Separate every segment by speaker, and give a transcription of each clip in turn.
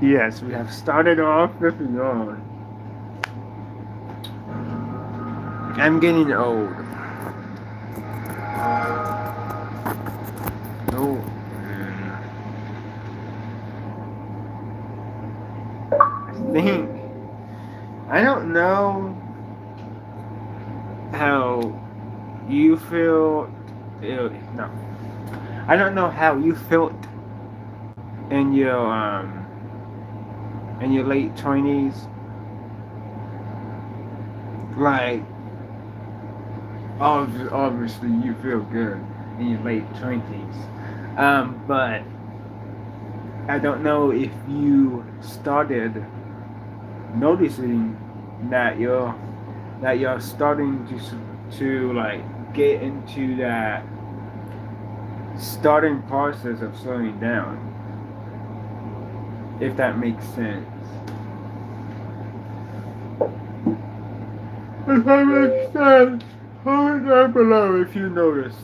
Speaker 1: Yes, we have started off with yawn. I'm getting old. No, I think I don't know how you feel. No, I don't know how you felt in your late 20s. Like obviously you feel good in your late 20s. But I don't know if you started noticing that you're starting to like get into that starting process of slowing down, if that makes sense. If that makes sense, comment down below if you noticed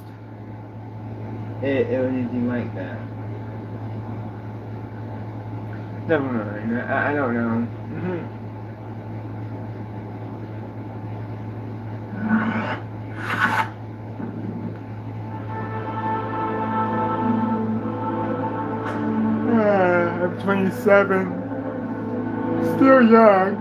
Speaker 1: or anything like that. Never mind. I don't know. 27, still young.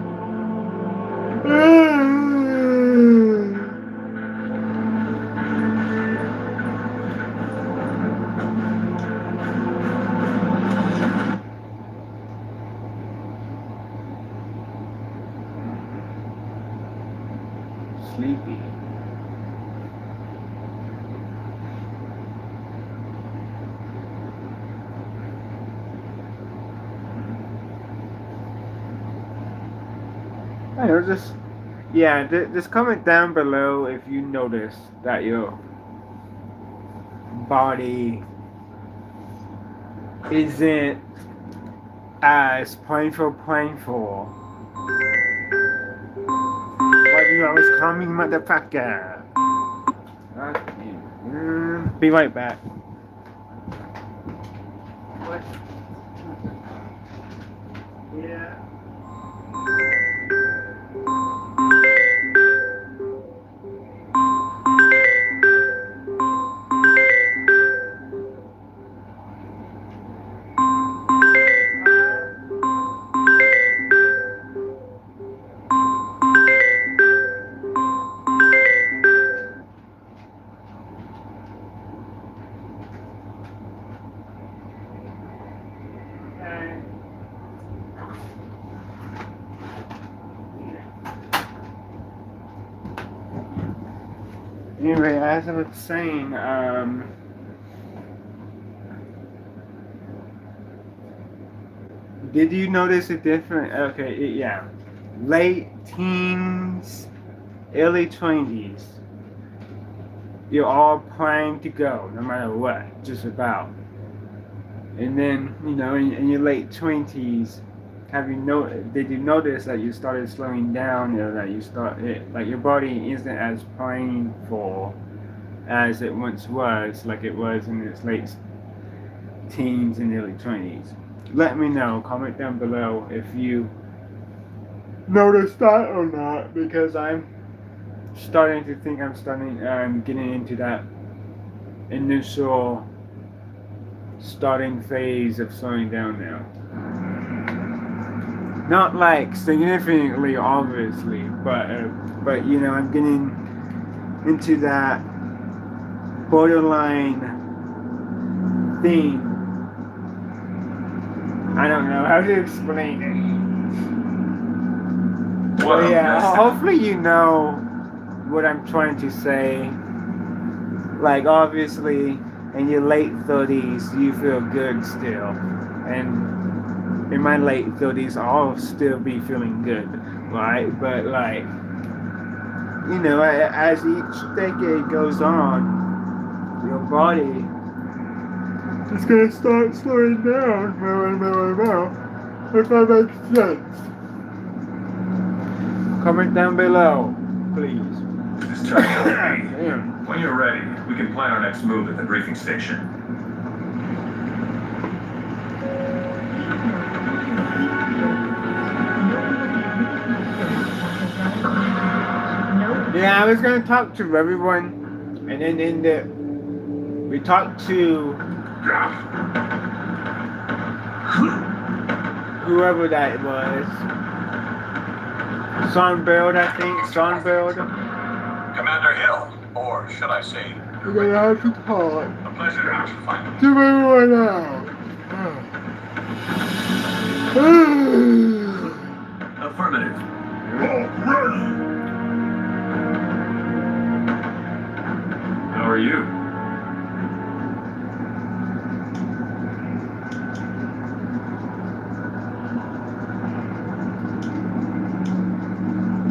Speaker 1: Sleepy. I know, just comment down below if you notice that your body isn't as painful. But you always coming, motherfucker. Be right back. What? Yeah. Anyway, as I was saying, did you notice a different? Okay, yeah, late teens, early 20s. You're all primed to go, no matter what, just about. And then, in your late 20s, did you notice that you started slowing down, that like your body isn't as painful as it once was, like it was in its late teens and early 20s? Let me know, comment down below if you noticed that or not, because I'm starting to think I'm getting into that initial starting phase of slowing down now. Not like significantly, obviously, but I'm getting into that borderline thing. I don't know how to explain it. Well, yeah, hopefully you know what I'm trying to say. Like, obviously, in your late 30s, you feel good still, and in my late 30s, I'll still be feeling good, right? But like, as each decade goes on, your body is gonna start slowing down, if that makes sense. Comment down below, please.
Speaker 2: This is Charlie LP. When you're ready, we can plan our next move at the briefing station.
Speaker 1: Yeah, I was gonna talk to everyone, and then we talked to whoever that was. Songbird, I think. Songbird.
Speaker 3: Commander Hill, or should I say,
Speaker 1: We're gonna have to talk
Speaker 3: a pleasure to meet you finally.
Speaker 1: to everyone now.
Speaker 2: Affirmative. How are you?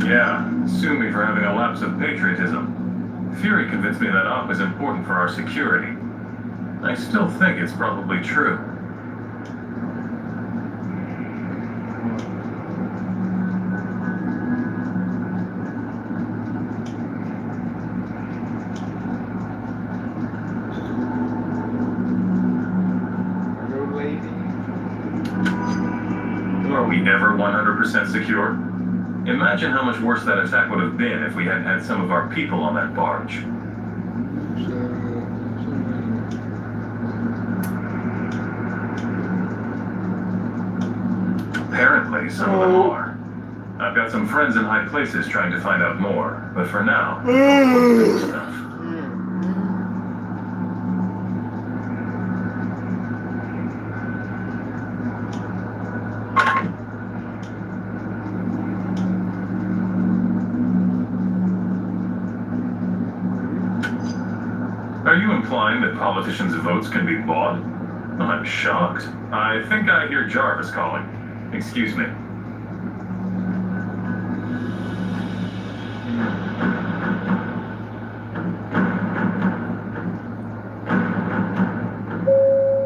Speaker 2: Yeah, sue me for having a lapse of patriotism. Fury convinced me that op is important for our security. I still think it's probably true.
Speaker 1: Hello, lady.
Speaker 2: Are we ever 100% secure? Imagine how much worse that attack would have been if we hadn't had some of our people on that barge. Apparently, some of them are. I've got some friends in high places trying to find out more, but for now, stuff. Are you implying that politicians' votes can be bought? I'm shocked. I think I hear Jarvis calling. Excuse me.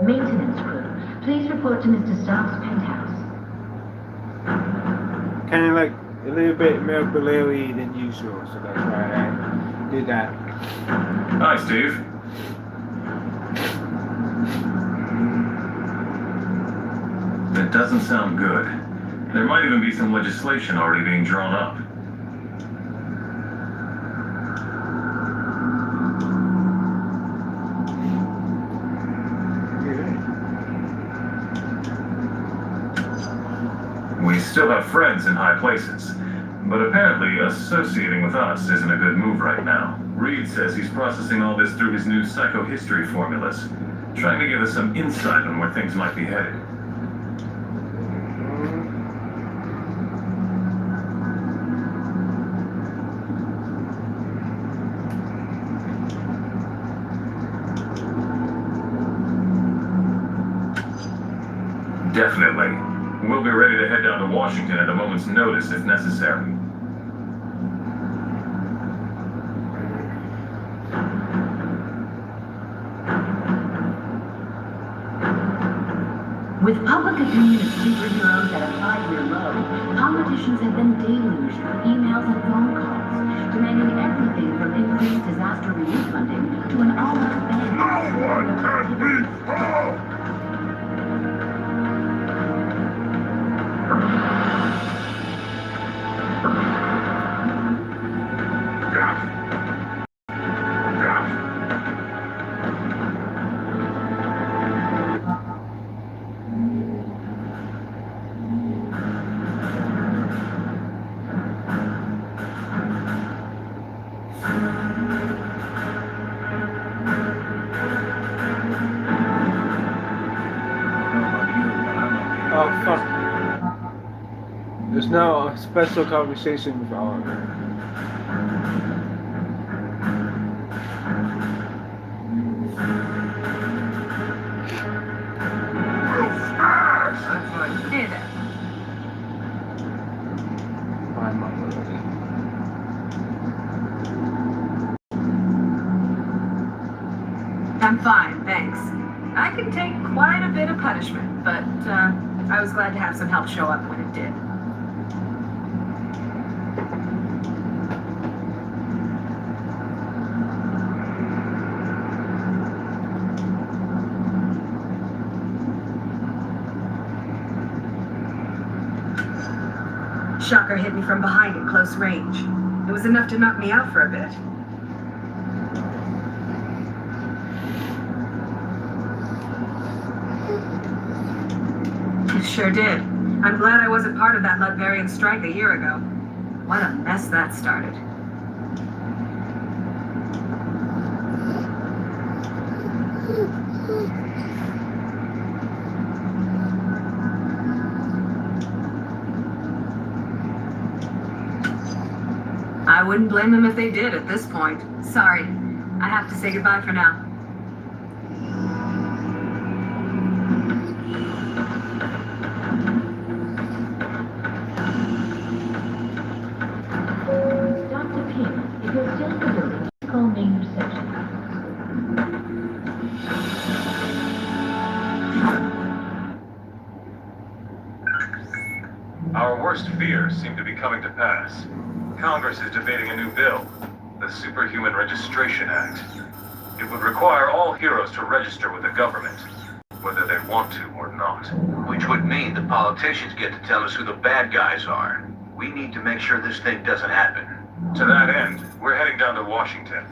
Speaker 4: Maintenance crew, please report to Mr. Stark's penthouse.
Speaker 1: Kind of like a little bit more blurry than usual, so that's why I did that.
Speaker 2: Hi, Steve. That doesn't sound good. There might even be some legislation already being drawn up. We still have friends in high places, but apparently associating with us isn't a good move right now. Reed says he's processing all this through his new psychohistory formulas, trying to give us some insight on where things might be headed. Definitely. We'll be ready to head down to Washington at a moment's notice if necessary.
Speaker 4: With public opinion of superheroes at a 5-year low, politicians have been deluged with emails and phone calls, demanding everything from increased disaster relief funding to an all-out ban.
Speaker 3: No one can be stopped!
Speaker 1: Oh, fuck. There's now a special conversation with Oliver.
Speaker 5: Hey there.
Speaker 1: My mom already.
Speaker 5: I'm fine, thanks. I can take quite a bit of punishment, but I was glad to have some help show up when it did. Shocker hit me from behind at close range. It was enough to knock me out for a bit. It sure did. I'm glad I wasn't part of that Ludvarian strike a year ago. What a mess that started. I wouldn't blame them if they did at this point. Sorry. I have to say goodbye for now.
Speaker 4: Dr. Pym, if you're still in the building, call main reception.
Speaker 2: Our worst fears seem to be coming to pass. Congress is debating a new bill, the Superhuman Registration Act. It would require all heroes to register with the government, whether they want to or not.
Speaker 6: Which would mean the politicians get to tell us who the bad guys are. We need to make sure this thing doesn't happen.
Speaker 2: To that end, we're heading down to Washington.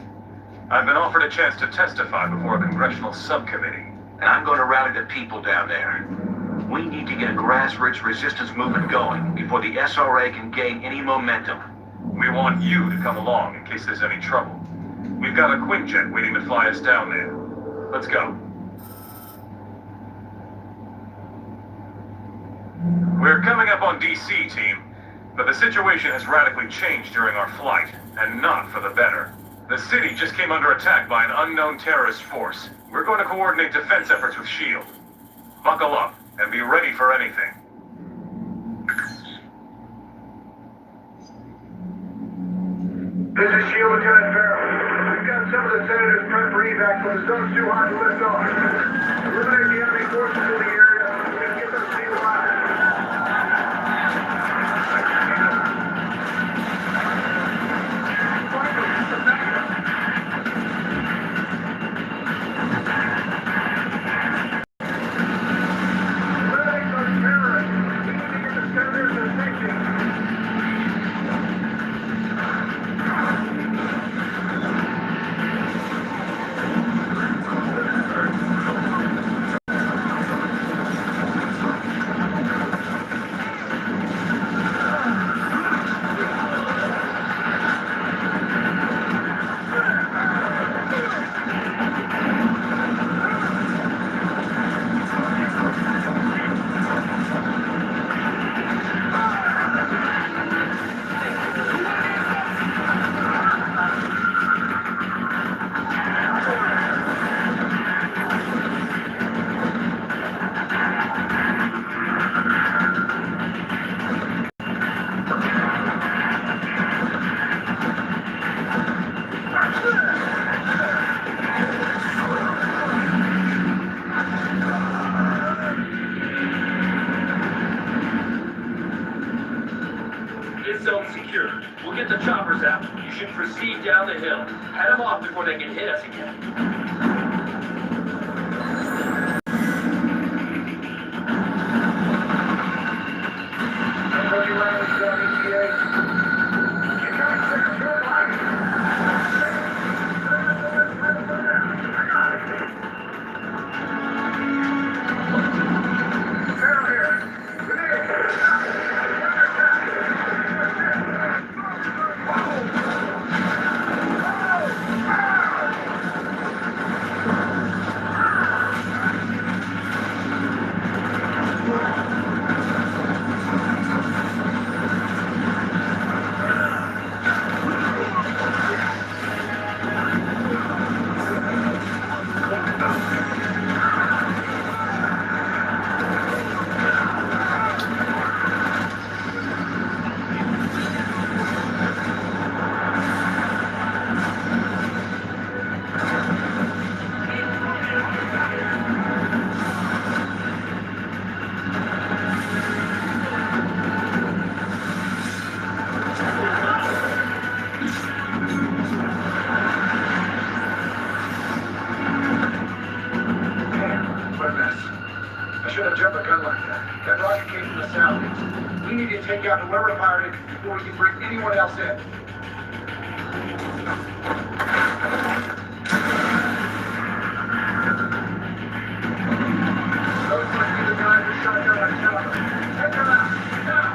Speaker 2: I've been offered a chance to testify before a congressional subcommittee.
Speaker 6: And I'm going to rally the people down there. We need to get a grassroots resistance movement going before the SRA can gain any momentum.
Speaker 2: We want you to come along in case there's any trouble. We've got a Quinjet waiting to fly us down there. Let's go. We're coming up on DC, team, but the situation has radically changed during our flight, and not for the better. The city just came under attack by an unknown terrorist force. We're going to coordinate defense efforts with S.H.I.E.L.D. Buckle up and be ready for anything.
Speaker 7: This is S.H.I.E.L.D. Lieutenant Farrell. We've got some of the senators prepped for evac, but the zone's too hot to lift off. Eliminate the enemy forces in the area and get them sealed alive. Eliminate those terrorists. We need to get the senators and sanctions.
Speaker 8: This zone's secure. We'll get the choppers out. You should proceed down the hill. Head them off before they can hit us again.
Speaker 7: Everybody around this zone, ETA. Get back there, turn right. Farrell here. Grenade. I should have jumped a gun like that. That rocket came from the southeast. We need to take out whoever fired it before we can bring anyone else in. Those must be the guys who shot down our chopper. Take them out, now!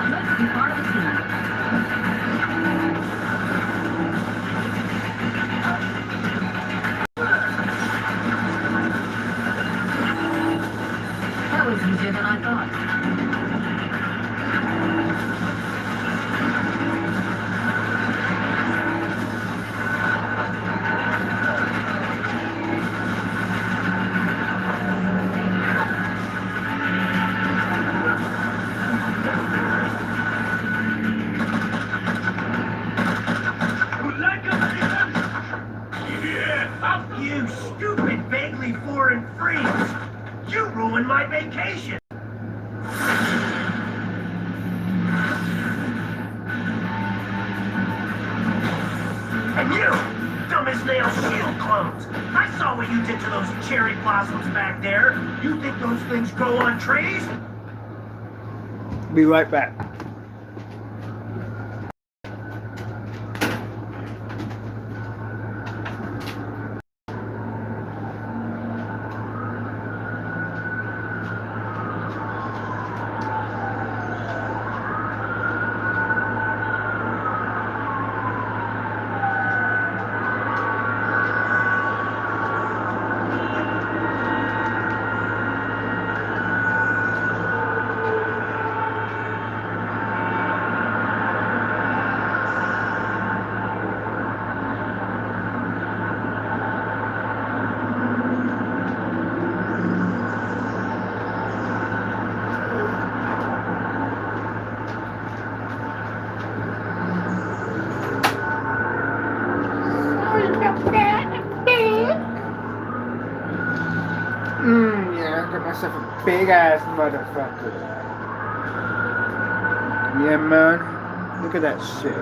Speaker 4: Let's be part of the team. That was easier than I thought.
Speaker 8: You stupid, vaguely foreign freaks! You ruined my vacation! And you, dumb as nails shield clones! I saw what you did to those cherry blossoms back there! You think those things grow on trees?
Speaker 1: Be right back. Yeah, I got myself a big ass motherfucker. Yeah, man. Look at that shit.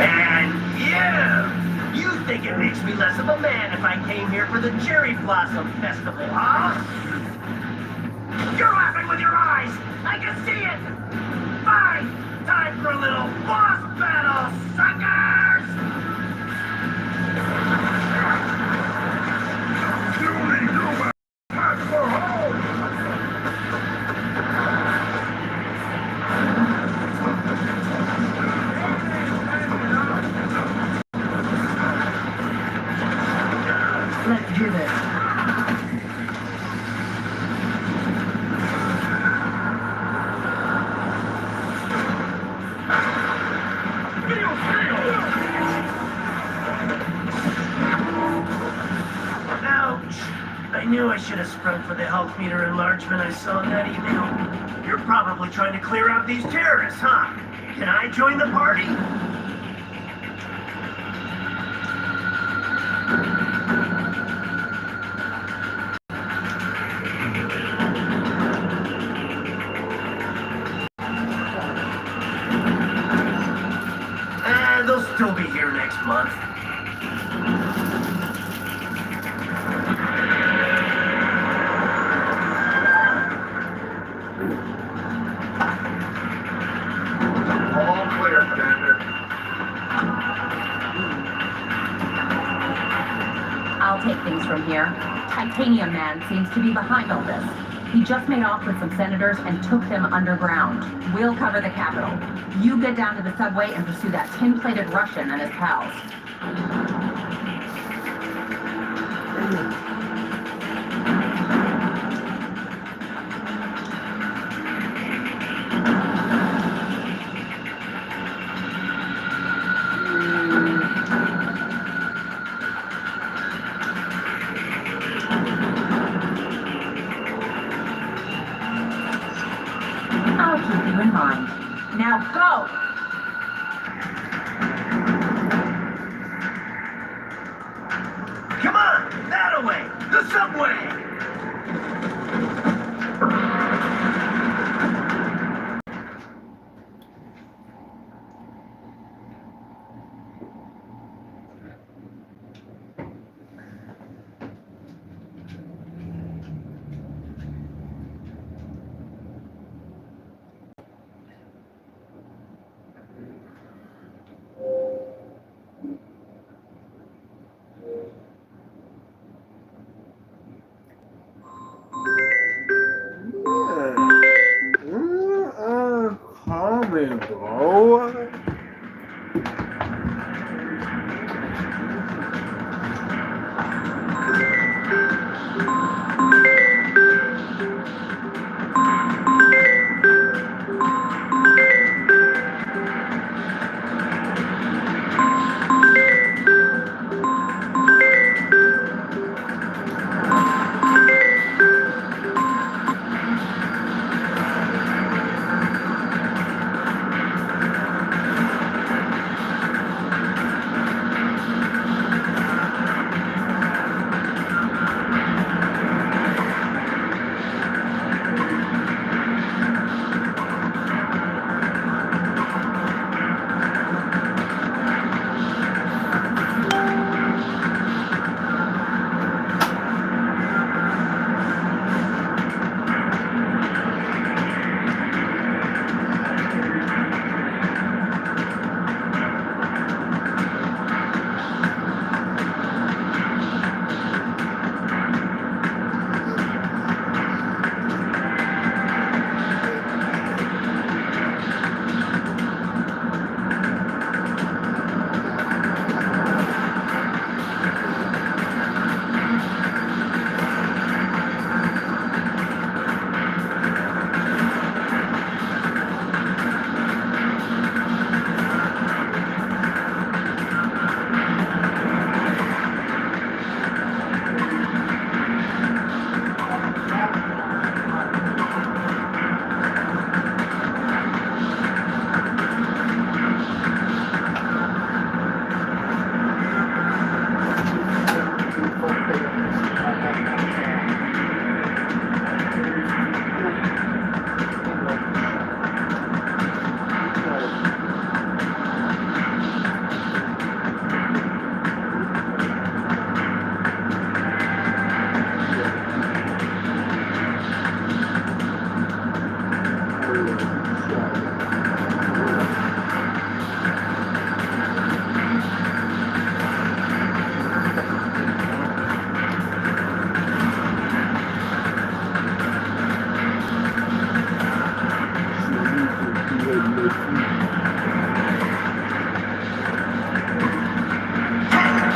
Speaker 8: And you think it makes me less of a man if I came here for the Cherry Blossom Festival, huh? You're laughing with your eyes! I can see it! Fine! Time for a little boss battle, suckers! Let's do this. Ouch! I knew I should have sprung for the health meter enlargement I saw in that email. You're probably trying to clear out these terrorists, huh? Can I join the party? They'll still be here next month.
Speaker 7: All clear, Commander.
Speaker 5: I'll
Speaker 4: I'll take things from here. Titanium Man seems to be behind all this. He just made off with some senators and took them underground. We'll cover the Capitol. You get down to the subway and pursue that tin-plated Russian and his pals. I'll keep you in mind. Now go!
Speaker 8: Come on, that way, the subway.
Speaker 1: Calm it, bro.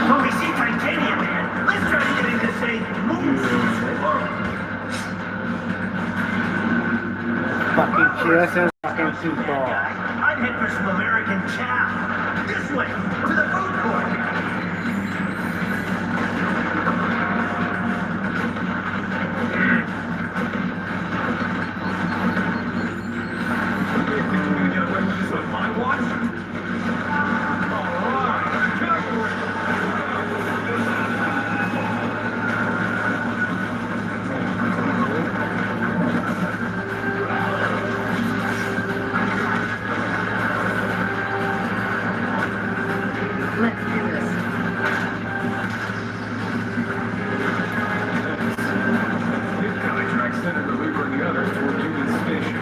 Speaker 8: When we see Titanium Man, let's try to get him to say moon.
Speaker 1: Fucking kiss and fucking people.
Speaker 8: I'd head for some American chow. This way, to the food court.
Speaker 4: Let's do this.
Speaker 2: Contract Senator Luger and the others toward Union Station.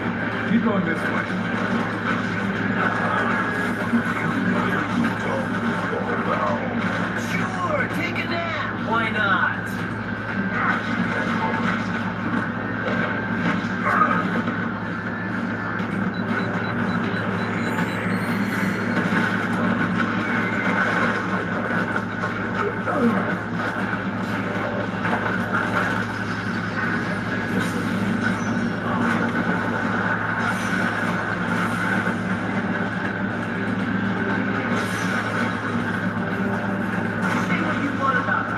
Speaker 2: Keep going this way.
Speaker 8: Sure, take a nap. Why not?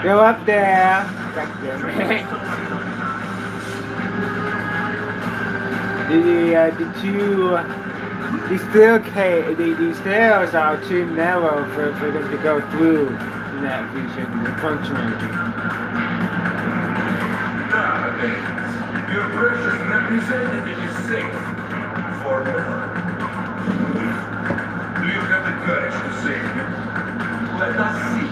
Speaker 1: Go up there. God damn it. The stairs are too narrow for them to go through in that vision, the function.
Speaker 2: Nowadays, your precious representative is safe. For now. Do you have the courage to save him? Let us see.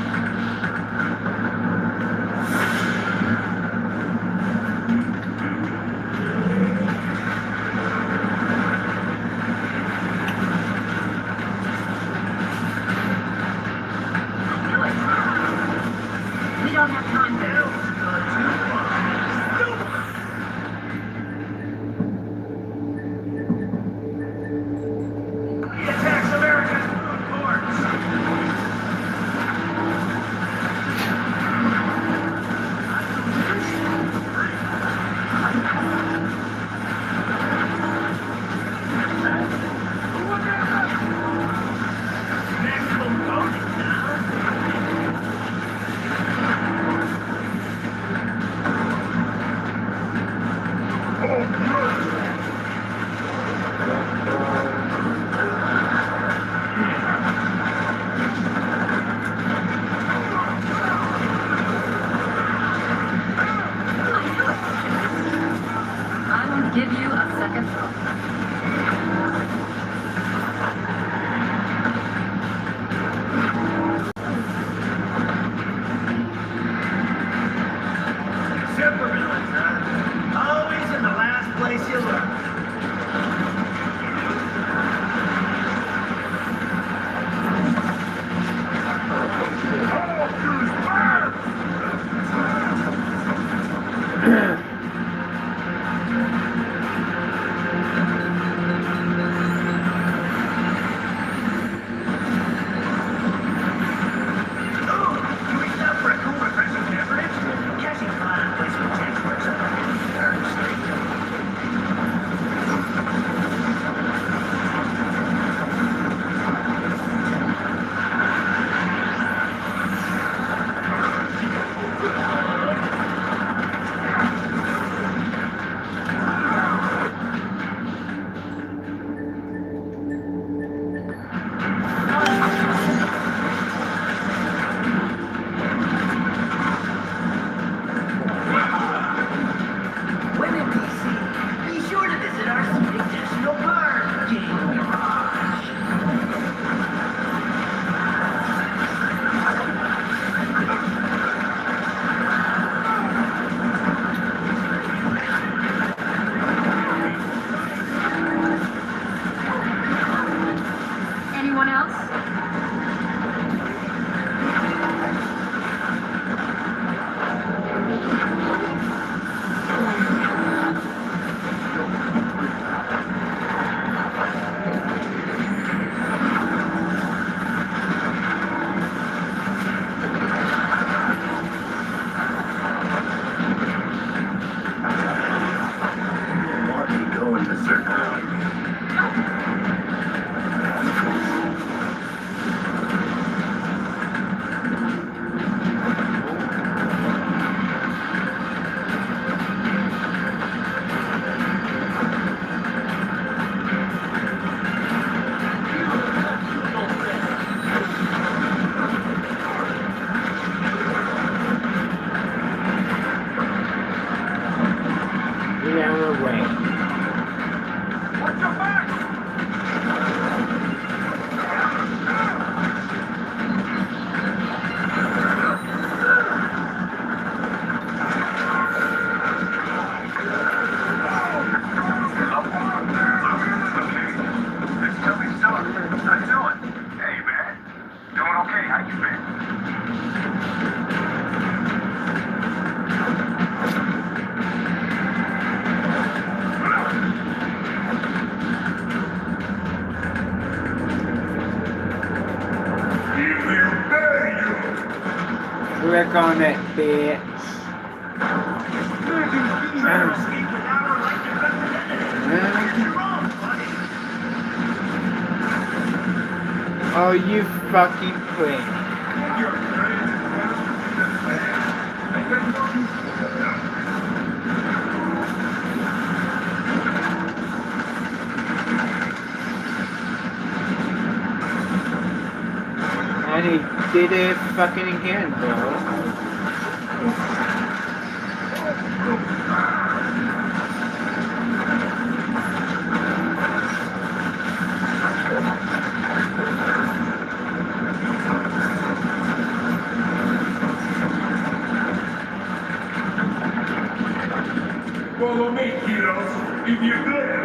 Speaker 4: We don't have time to.
Speaker 8: He attacks America's food courts. Maximum bonus now.
Speaker 5: I won't give you a second thought.
Speaker 8: Supervillains, huh? Always in the last place you look. You reached out for a cool refreshing beverage? Catching fire place with tax works up When in DC, be sure to visit our Scenic National Park, Game Garage.
Speaker 5: Anyone else?
Speaker 6: Marty going to circle.
Speaker 1: Get out of the way.
Speaker 3: Watch your back!
Speaker 7: It's Toby Stark. How you doing? Hey, man. Doing okay. How you been?
Speaker 1: Click on it, bitch.
Speaker 8: Escape without our elected representative. You're wrong, buddy.
Speaker 1: Oh, you fucking prick.
Speaker 7: You're crazy.
Speaker 1: And he did it fucking again, bro.
Speaker 7: Follow me, heroes, if you dare.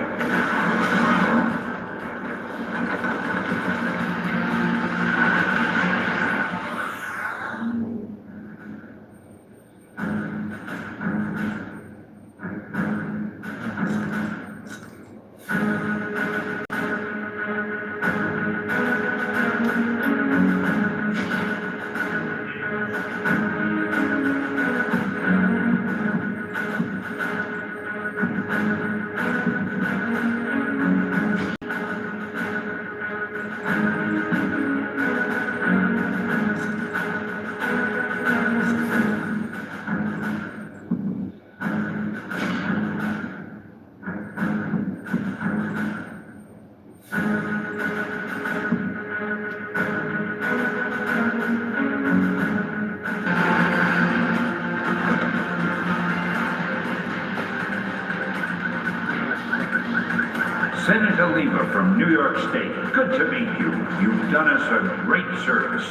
Speaker 9: Senator Lever from New York State. Good to meet you. You've done us a great service.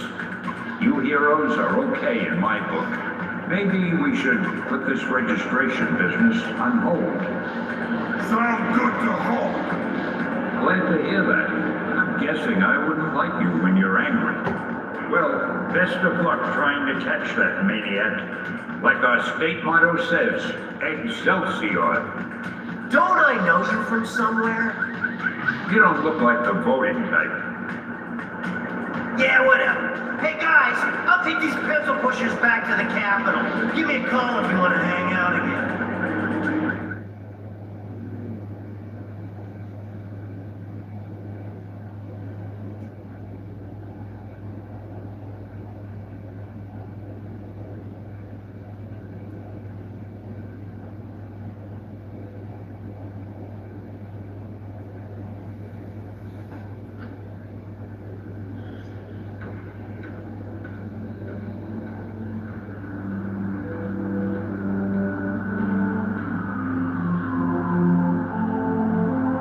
Speaker 9: You heroes are okay in my book. Maybe we should put this registration business on hold.
Speaker 7: Sound good to hold.
Speaker 9: Glad to hear that. I'm guessing I wouldn't like you when you're angry. Well, best of luck trying to catch that maniac. Like our state motto says, Excelsior.
Speaker 8: Don't I know you from somewhere?
Speaker 9: You don't look like the voting type.
Speaker 8: Yeah, whatever. Hey guys, I'll take these pencil pushers back to the Capitol. Give me a call if you want to hang out again.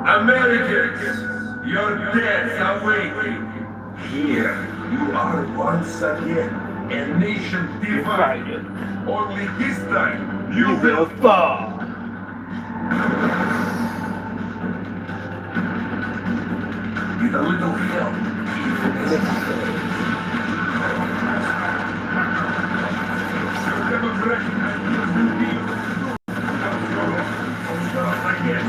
Speaker 7: Americans, your deaths are waiting. Here, you are once again a nation divided. Only this time, you will
Speaker 1: fall.
Speaker 7: with a little help. Your democratic will be I guess.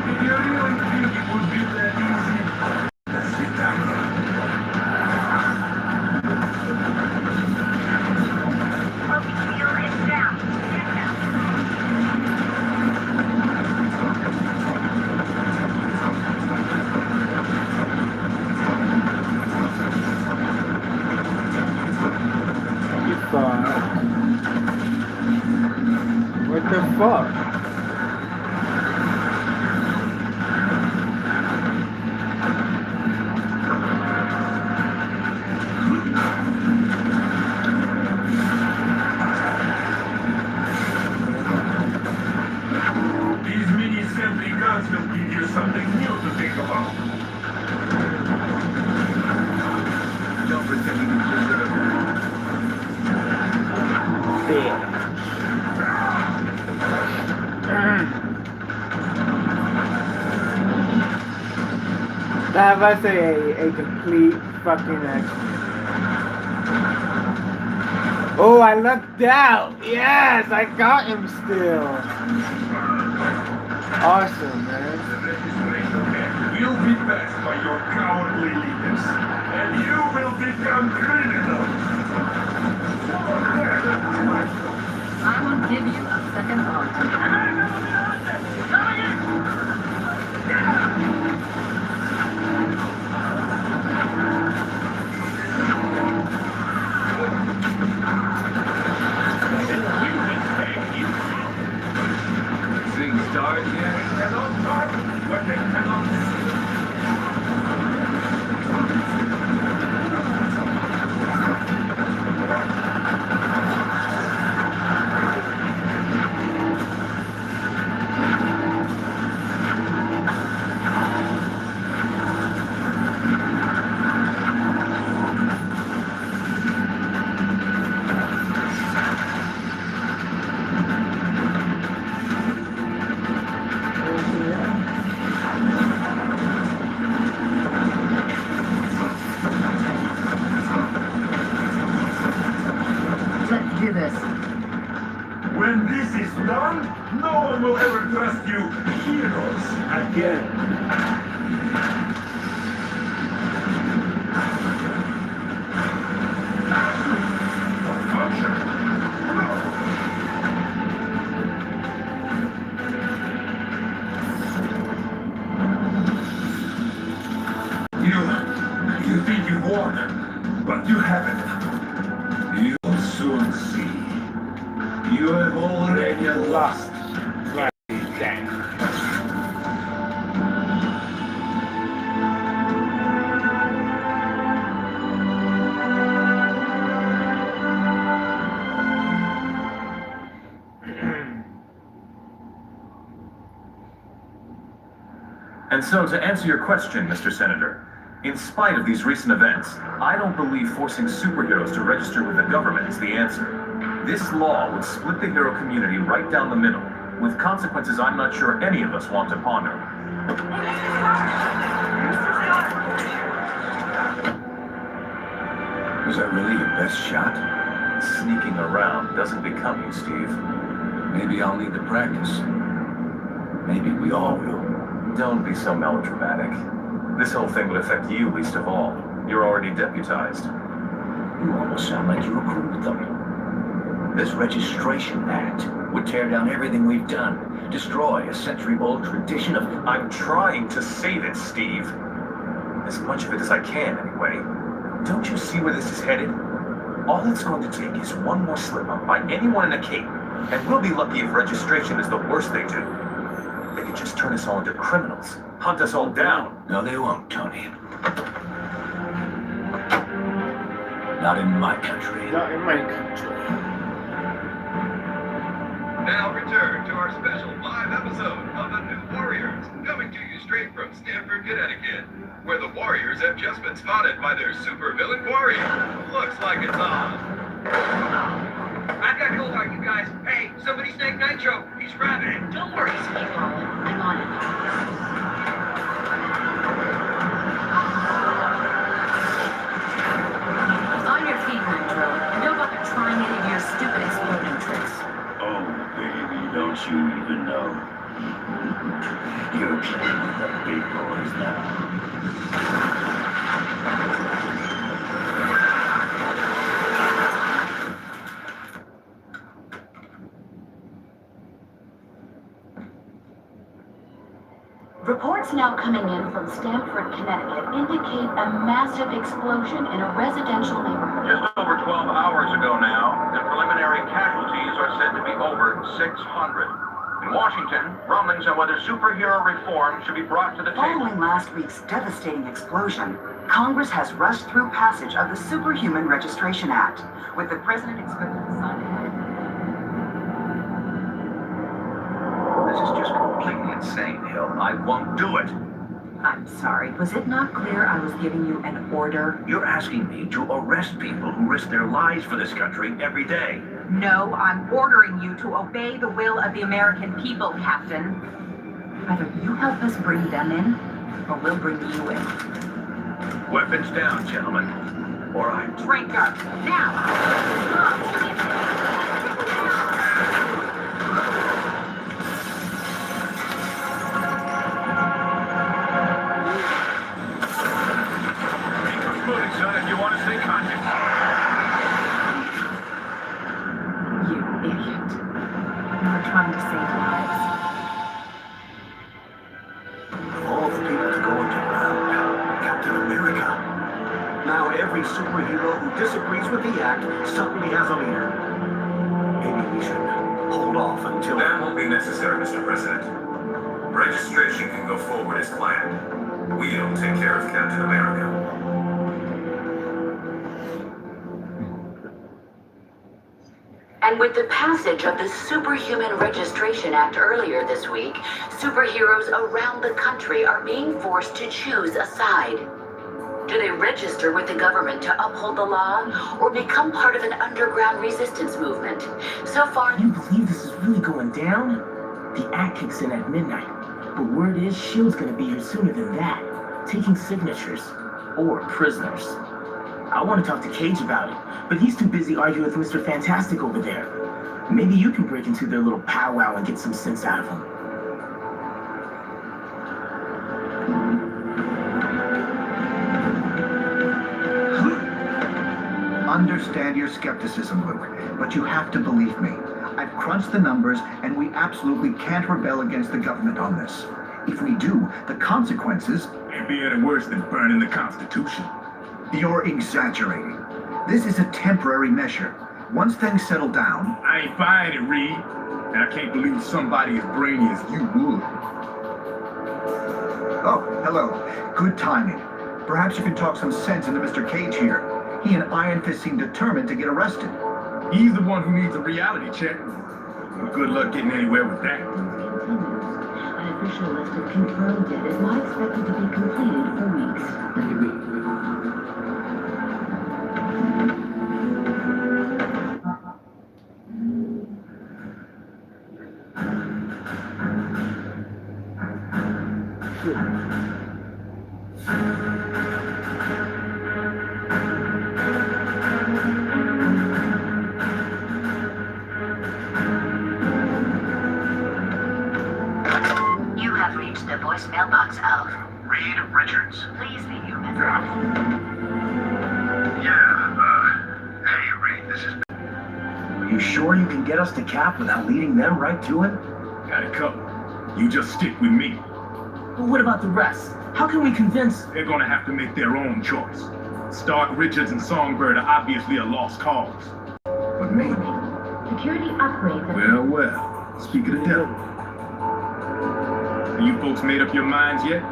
Speaker 7: Did you really think it would be that easy? Sit down.
Speaker 1: What the fuck?
Speaker 7: These mini-assembly guns will give you something new to think about. Don't pretend you deserve it.
Speaker 1: That was a complete fucking accident. Oh, I lucked out! Yes, I got him still. Awesome, man.
Speaker 7: Will be passed by your cowardly leaders, and you will become criminals.
Speaker 5: I will give you a second thought.
Speaker 7: Things start here. They cannot start what they cannot see.
Speaker 2: will ever trust you, heroes,
Speaker 1: again.
Speaker 2: You think you've won, but you haven't. You'll soon see. You have already lost.
Speaker 10: And so, to answer your question, Mr. Senator, in spite of these recent events, I don't believe forcing superheroes to register with the government is the answer. This law would split the hero community right down the middle, with consequences I'm not sure any of us want to ponder.
Speaker 9: Was that really your best shot?
Speaker 10: Sneaking around doesn't become you, Steve.
Speaker 9: Maybe I'll need to practice. Maybe we all will.
Speaker 10: Don't be so melodramatic. This whole thing would affect you least of all. You're already deputized.
Speaker 8: You almost sound like you recruited with them. This registration act would tear down everything we've done, destroy a century-old tradition of...
Speaker 10: I'm trying to save it, Steve. As much of it as I can, anyway. Don't you see where this is headed? All it's going to take is one more slip-up by anyone in a cape, and we'll be lucky if registration is the worst they do. They could just turn us all into criminals, hunt us all down.
Speaker 8: No, they won't, Tony. Not in my country.
Speaker 1: Not in my country.
Speaker 3: Now return to our special live episode of The New Warriors, coming to you straight from Stamford, Connecticut, where the Warriors have just been spotted by their supervillain quarry. Looks like it's on.
Speaker 8: I've got gold on you guys. Hey, somebody snake Nitro. He's grabbing.
Speaker 4: Don't worry, Steve. I'm on it. On your feet, Nitro. And don't bother trying any of your stupid exploding tricks.
Speaker 9: Oh, baby, don't you even know? You're playing with the big boys now.
Speaker 4: Reports now coming in from Stamford, Connecticut indicate a massive explosion in a residential neighborhood.
Speaker 6: Just over 12 hours ago now, the preliminary casualties are said to be over 600. In Washington, rumblings on whether superhero reform should be brought to the table.
Speaker 11: Following last week's devastating explosion, Congress has rushed through passage of the Superhuman Registration Act, with the president expected to sign it.
Speaker 6: This is just completely insane, Hill. I won't do it.
Speaker 11: I'm sorry, was it not clear I was giving you an order?
Speaker 6: You're asking me to arrest people who risk their lives for this country every day.
Speaker 11: No, I'm ordering you to obey the will of the American people, Captain. Either you help us bring them in, or we'll bring you in.
Speaker 6: Weapons down, gentlemen. Or I...
Speaker 11: Drink up, now!
Speaker 6: Son, if you want to stay conscious.
Speaker 11: You idiot. We were trying to save lives.
Speaker 8: All the people to go into ground, Captain America. Now every superhero who disagrees with the act suddenly has a leader. Maybe we should hold off until...
Speaker 2: That won't be necessary, Mr. President. Registration can go forward as planned. We'll take care of Captain America.
Speaker 4: And with the passage of the Superhuman Registration Act earlier this week, superheroes around the country are being forced to choose a side. Do they register with the government to uphold the law, or become part of an underground resistance movement? So far...
Speaker 12: Can you believe this is really going down? The act kicks in at midnight, but word is S.H.I.E.L.D's gonna be here sooner than that, taking signatures, or prisoners. I want to talk to Cage about it, but he's too busy arguing with Mr. Fantastic over there. Maybe you can break into their little powwow and get some sense out of them.
Speaker 13: Understand your skepticism, Luke, but you have to believe me. I've crunched the numbers, and we absolutely can't rebel against the government on this. If we do, the consequences...
Speaker 2: Ain't be any worse than burning the Constitution.
Speaker 13: You're exaggerating. This is a temporary measure. Once things settle down...
Speaker 2: I ain't buying it, Reed. And I can't believe somebody as brainy as you would.
Speaker 13: Oh, hello. Good timing. Perhaps you can talk some sense into Mr. Cage here. He and Iron Fist seem determined to get arrested.
Speaker 2: He's the one who needs a reality check. Well, good luck getting anywhere with that.
Speaker 4: An official list of confirmed dead is not expected to be completed for weeks.
Speaker 11: You have reached the voicemail box of
Speaker 3: Reed Richards.
Speaker 11: Please leave your message.
Speaker 3: Hey, Reed, this is...
Speaker 12: Are you sure you can get us to Cap without leading them right to him?
Speaker 2: Got it covered. You just stick with me.
Speaker 12: But what about the rest? How can we convince...
Speaker 2: They're gonna have to make their own choice. Stark, Richards, and Songbird are obviously a lost cause. But maybe...
Speaker 4: Security upgrade.
Speaker 2: Well, speak of the devil. Have you folks made up your minds yet?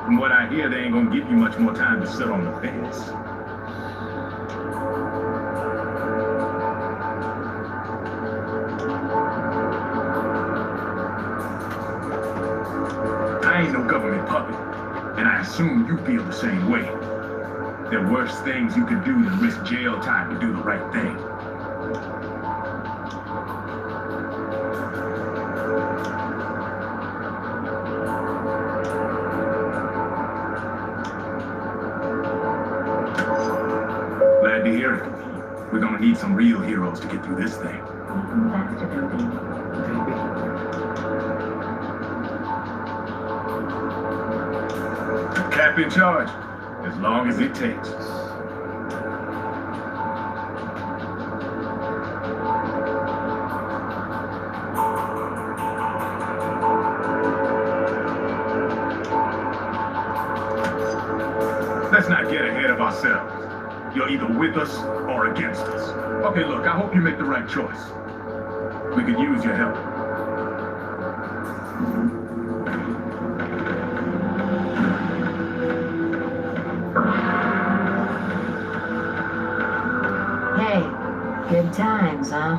Speaker 2: From what I hear, they ain't gonna give you much more time to sit on the fence. I ain't no government puppet, and I assume you feel the same way. There are worse things you could do than risk jail time to do the right thing. Glad to hear it. We're gonna need some real heroes to get through this thing.
Speaker 4: Baxter Building.
Speaker 2: Cap in charge, as long as it takes. Let's not get ahead of ourselves. You're either with us or against us. Okay, look, I hope you make the right choice. We could use your help.
Speaker 4: Hey, good times, huh?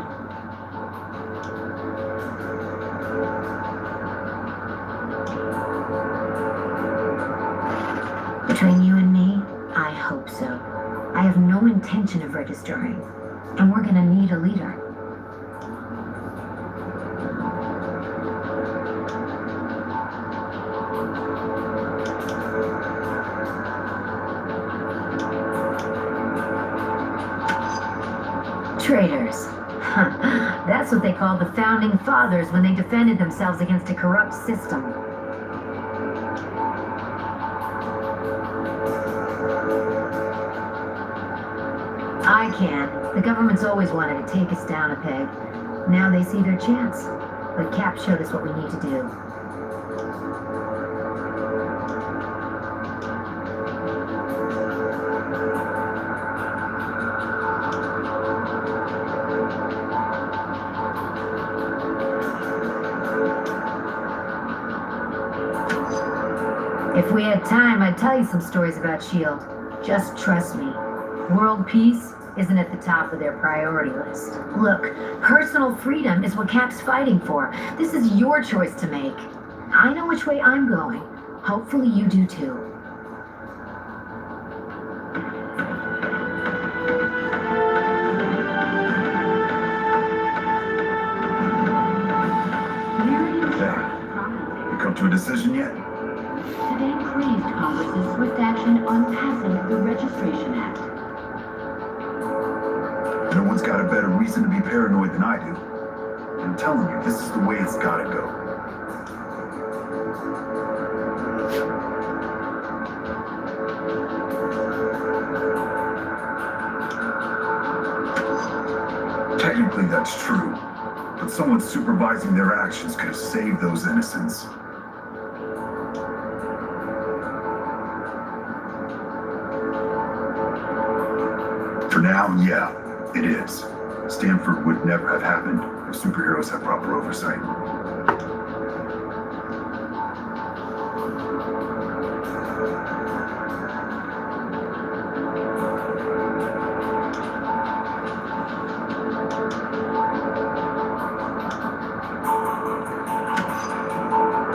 Speaker 4: Between you and me, I hope so. I have no intention of registering, and we're gonna need a leader. Traitors. That's what they called the founding fathers when they defended themselves against a corrupt system. I can. The government's always wanted to take us down a peg. Now they see their chance. But Cap showed us what we need to do. If we had time, I'd tell you some stories about S.H.I.E.L.D. Just trust me. World peace isn't at the top of their priority list. Look, personal freedom is what Cap's fighting for. This is your choice to make. I know which way I'm going. Hopefully you do too.
Speaker 13: You come to a decision yet?
Speaker 4: Today praised Congress's swift action on passing the Registration Act.
Speaker 13: No one's got a better reason to be paranoid than I do.
Speaker 7: telling you, this is the way it's gotta go. Technically, that's true, but someone supervising their actions could have saved those innocents. For now, yeah, it is. Stanford would never have happened if superheroes had proper oversight.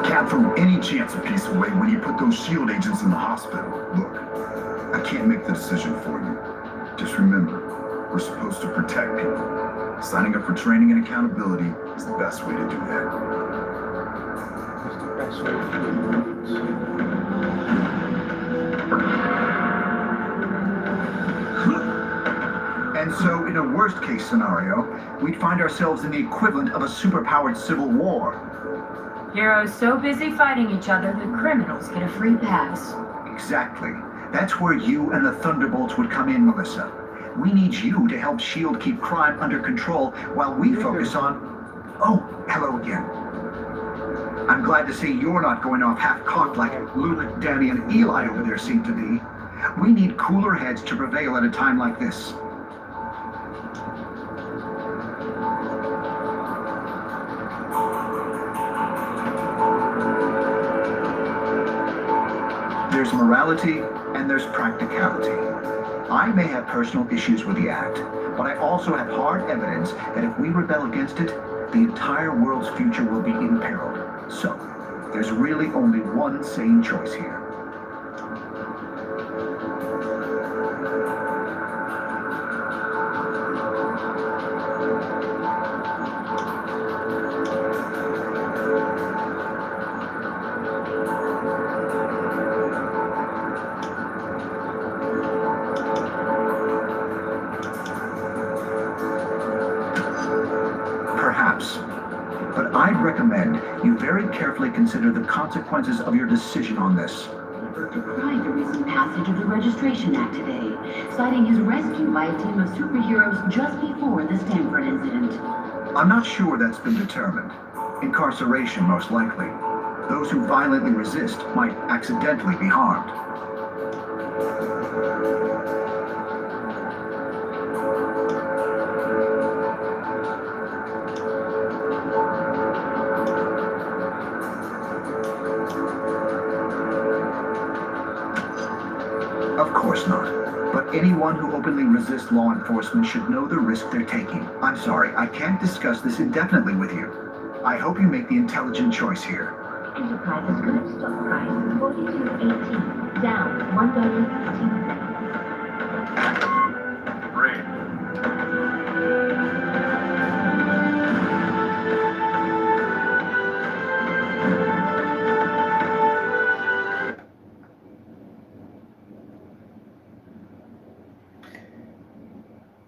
Speaker 7: Can't throw any chance of peace away when you put those SHIELD agents in the hospital. Look, I can't make the decision for you. Just remember, we're supposed to protect people. Signing up for training and accountability is the best way to do that.
Speaker 1: That's the best way to do it.
Speaker 13: And so, in a worst-case scenario, we'd find ourselves in the equivalent of a superpowered civil war.
Speaker 11: Heroes so busy fighting each other that criminals get a free pass.
Speaker 13: Exactly. That's where you and the Thunderbolts would come in, Melissa. We need you to help S.H.I.E.L.D. keep crime under control while we focus on... Oh, hello again. I'm glad to see you're not going off half-cocked like Luke, Danny, and Eli over there seem to be. We need cooler heads to prevail at a time like this. There's morality and there's practicality. I may have personal issues with the act, but I also have hard evidence that if we rebel against it, the entire world's future will be imperiled. So, there's really only one sane choice here. Perhaps. But I'd recommend you very carefully consider the consequences of your decision on this.
Speaker 4: Decried the recent passage of the Registration Act today, citing his rescue by a team of superheroes just before the Stanford incident.
Speaker 13: I'm not sure that's been determined. Incarceration, most likely. Those who violently resist might accidentally be harmed. Of course not. But anyone who openly resists law enforcement should know the risk they're taking. I'm sorry, I can't discuss this indefinitely with you. I hope you make the intelligent choice here.
Speaker 4: Enterprise's current stock price is $42.18, down $1.15.
Speaker 6: Read.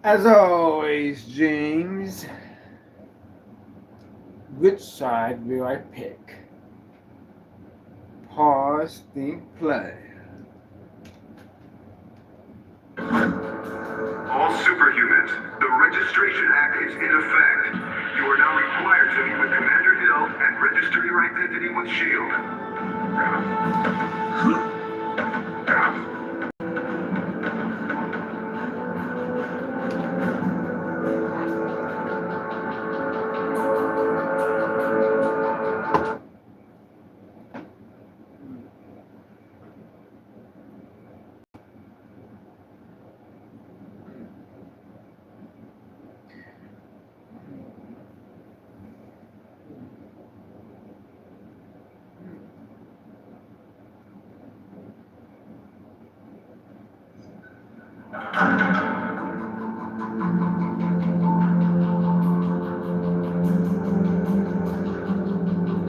Speaker 1: As always, James, which side will I pick? Pause, think, play.
Speaker 7: All superhumans, the Registration Act is in effect. You are now required to meet with Commander Hill and register your identity with S.H.I.E.L.D.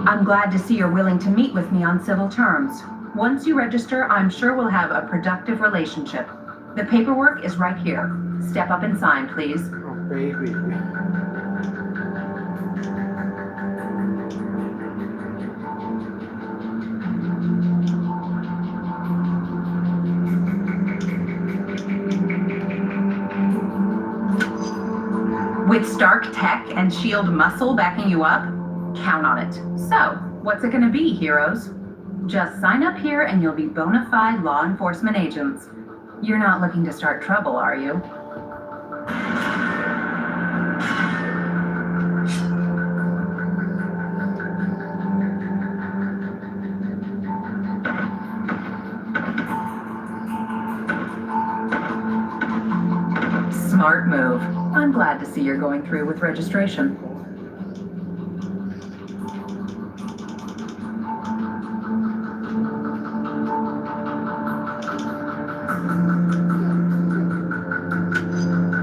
Speaker 11: I'm glad to see you're willing to meet with me on civil terms. Once you register, I'm sure we'll have a productive relationship. The paperwork is right here. Step up and sign, please.
Speaker 1: Oh, baby.
Speaker 11: With Stark tech and SHIELD muscle backing you up? Count on it. So, what's it gonna be, heroes? Just sign up here and you'll be bona fide law enforcement agents. You're not looking to start trouble, are you? Smart move. I'm glad to see you're going through with registration.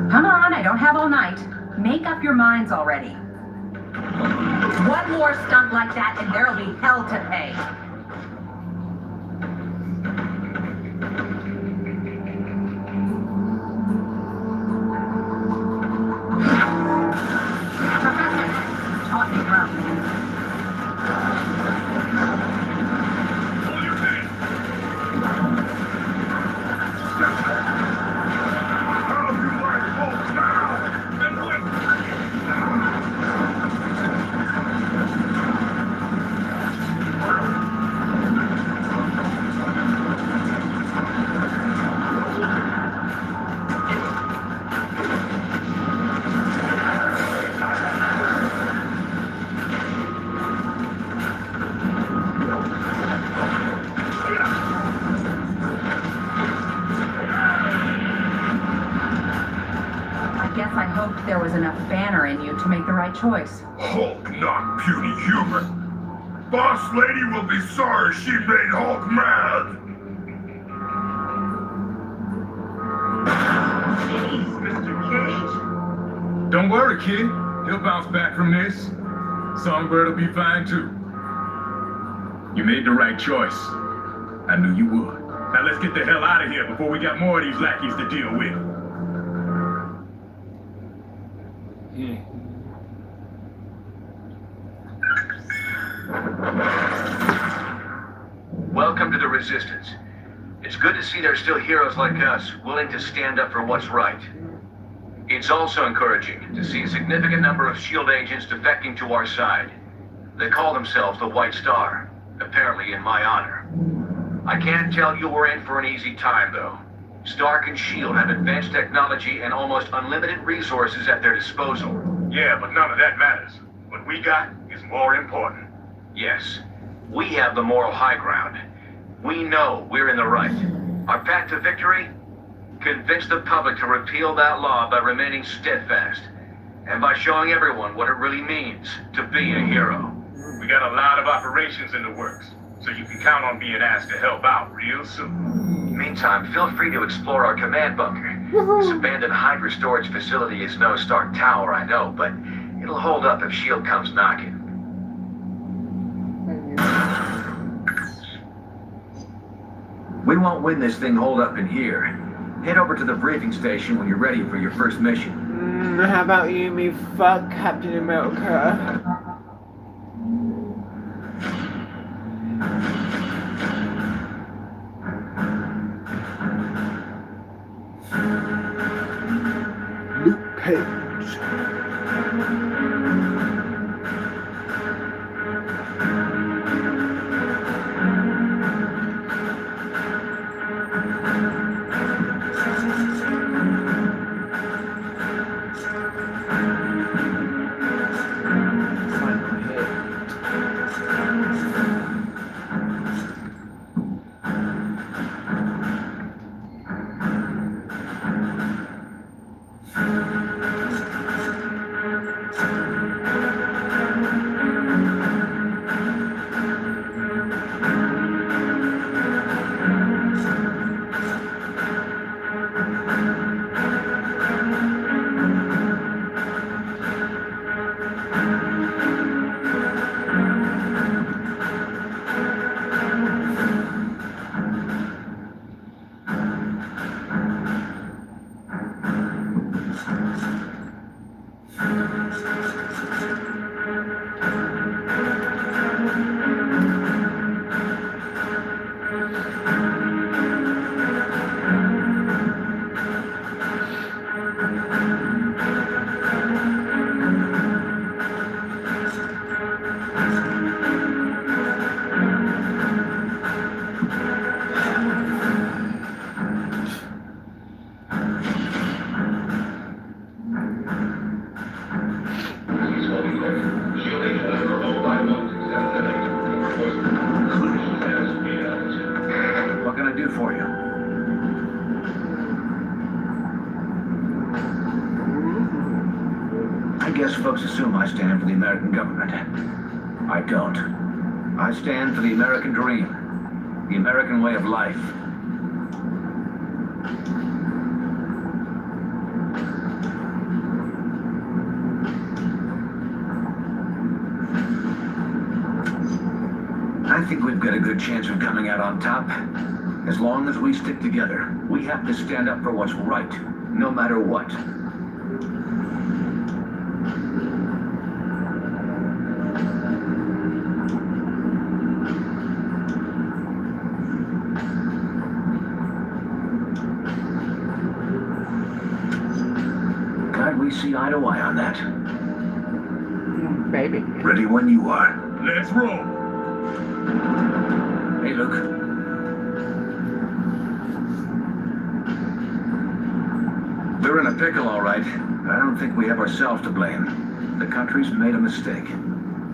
Speaker 11: Come on, I don't have all night. Make up your minds already. One more stunt like that and there'll be hell to pay. I hoped there was enough banner in you to make the right choice.
Speaker 7: Hulk, not puny human. Boss Lady will be sorry she made Hulk mad.
Speaker 8: Jeez, Mr. Cage.
Speaker 10: Don't worry, kid. He'll bounce back from this. Songbird will be fine too. You made the right choice. I knew you would. Now let's get the hell out of here before we got more of these lackeys to deal with.
Speaker 1: Yeah.
Speaker 6: Welcome to the Resistance. It's good to see there's still heroes like us, willing to stand up for what's right. It's also encouraging to see a significant number of SHIELD agents defecting to our side. They call themselves the White Star, apparently in my honor. I can't tell you we're in for an easy time, though. Stark and SHIELD have advanced technology and almost unlimited resources at their disposal.
Speaker 7: Yeah, but none of that matters. What we got is more important.
Speaker 6: Yes, we have the moral high ground. We know we're in the right. Our path to victory? Convince the public to repeal that law by remaining steadfast, and by showing everyone what it really means to be a hero.
Speaker 7: We got a lot of operations in the works, so you can count on being asked to help out real soon.
Speaker 6: Meantime, feel free to explore our command bunker. This abandoned Hydra storage facility is no Stark Tower, I know, but it'll hold up if SHIELD comes knocking.
Speaker 14: We won't win this thing holed up in here. Head over to the briefing station when you're ready for your first mission.
Speaker 1: How about you and me fuck Captain America? Luke Cage.
Speaker 14: I guess folks assume I stand for the American government. I don't. I stand for the American dream, the American way of life. I think we've got a good chance of coming out on top. As long as we stick together, we have to stand up for what's right, no matter what. Glad we see eye to eye on that.
Speaker 1: Baby.
Speaker 2: Ready when you are. Let's roll.
Speaker 14: Hey, Luke. We're in a pickle, all right. I don't think we have ourselves to blame. The country's made a mistake.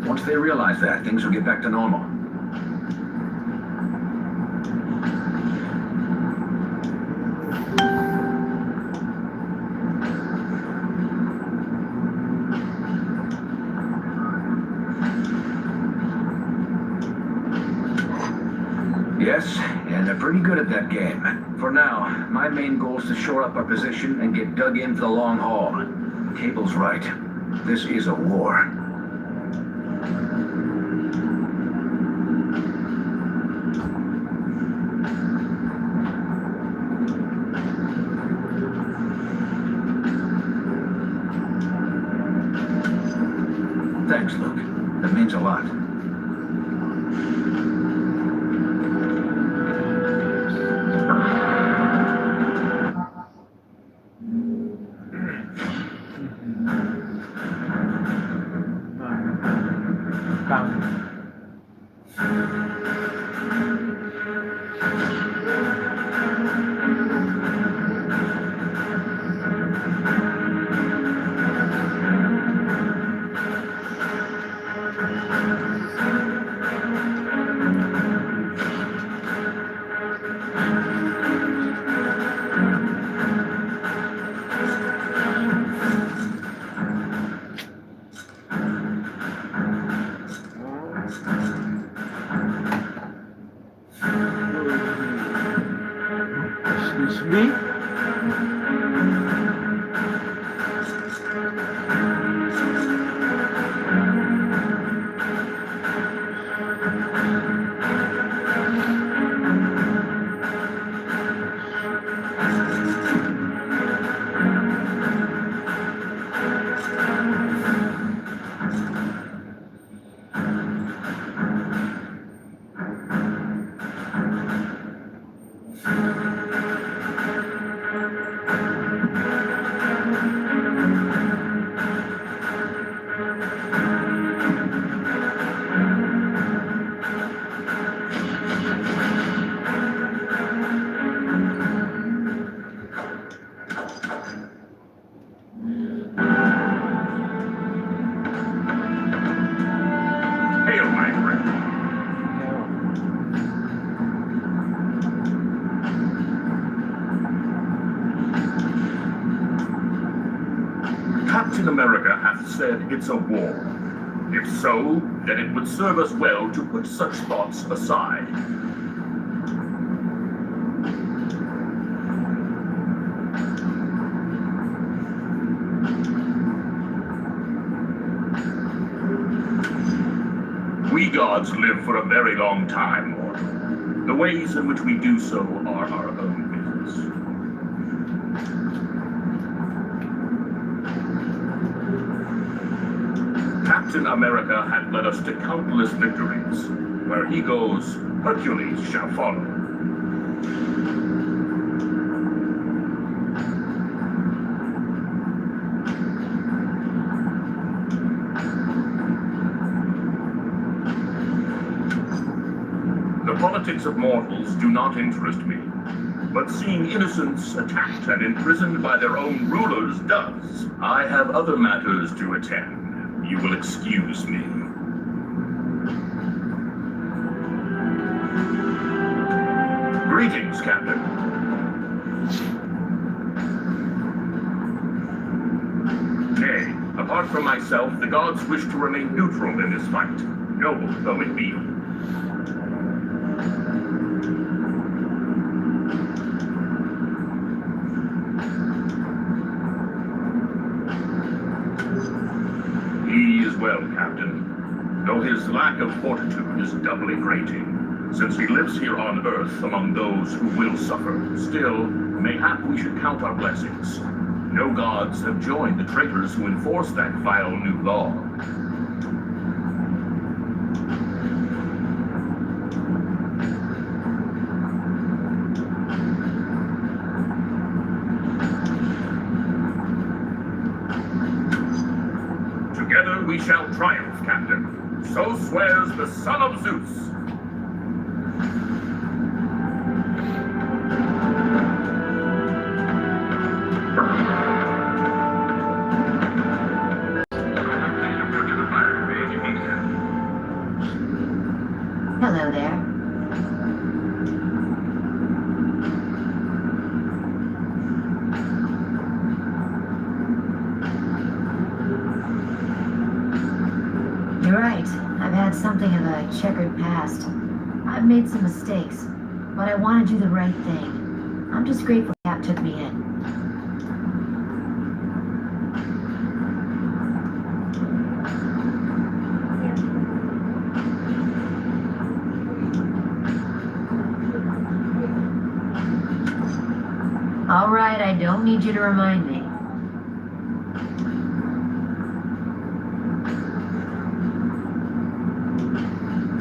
Speaker 14: Once they realize that, things will get back to normal. Yes, and they're pretty good at that game. For now, my main goal is to shore up our position and get dug in for the long haul. Cable's right. This is a war. Thanks, Luke. That means a lot.
Speaker 1: Excuse me?
Speaker 15: Captain America hath said it's a war. If so, then it would serve us well to put such thoughts aside. We gods live for a very long time, mortal. The ways in which we do so are our own business. Captain America had led us to countless victories. Where he goes, Hercules shall follow. The politics of mortals do not interest me, but seeing innocents attacked and imprisoned by their own rulers does. I have other matters to attend. You will excuse me. Greetings, Captain. Nay, apart Apart from myself, the gods wish to remain neutral in this fight, noble though it be. He is well, Captain, though his lack of fortitude is doubly grating, since he lives here on Earth among those who will suffer. Still, mayhap we should count our blessings. No gods have joined the traitors who enforce that vile new law. Together we shall triumph, Captain. So swears the son of Zeus.
Speaker 4: Hello there. You're right. I've had something of a checkered past. I've made some mistakes, but I want to do the right thing. I'm just grateful Cap took me in. All right, I don't need you to remind me.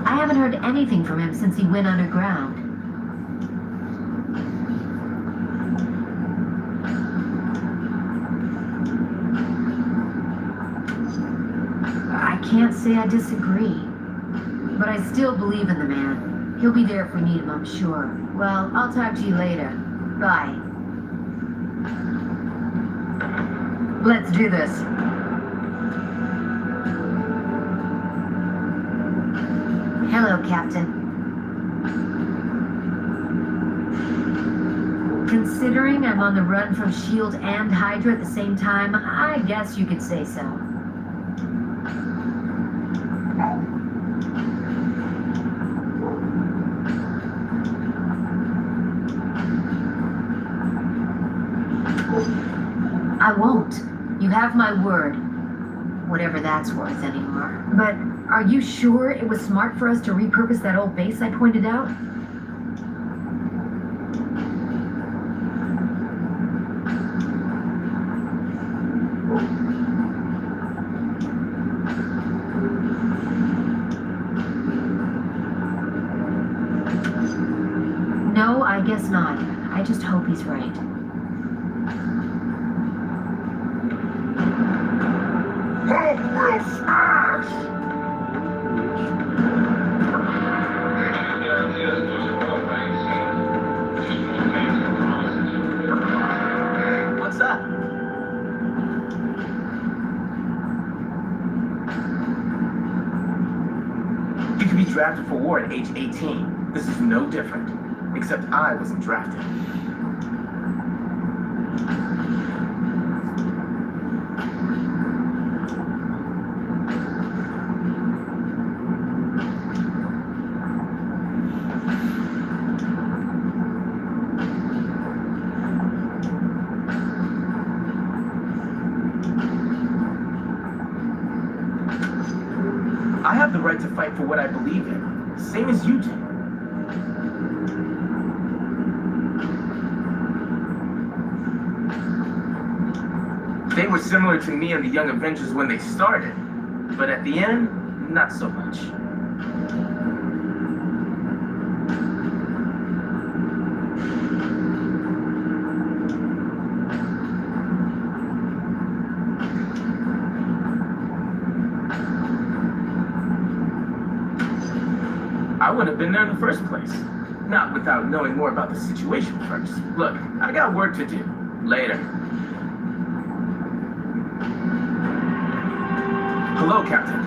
Speaker 4: I haven't heard anything from him since he went underground. I can't say I disagree, but I still believe in the man. He'll be there if we need him, I'm sure. Well, I'll talk to you later. Bye. Let's do this. Hello, Captain. Considering I'm on the run from S.H.I.E.L.D. and Hydra at the same time, I guess you could say so. I won't. You have my word. Whatever that's worth anymore. But are you sure it was smart for us to repurpose that old base I pointed out? No, I guess not. I just hope he's right.
Speaker 15: Hope will smash!
Speaker 12: What's up? You could be drafted for war at age 18. This is no different. Except I wasn't drafted. I have the right to fight for what I believe in, same as you do. They were similar to me and the Young Avengers when they started, but at the end, not so much. I wouldn't have been there in the first place. Not without knowing more about the situation first. Look, I got work to do. Later. Hello, Captain.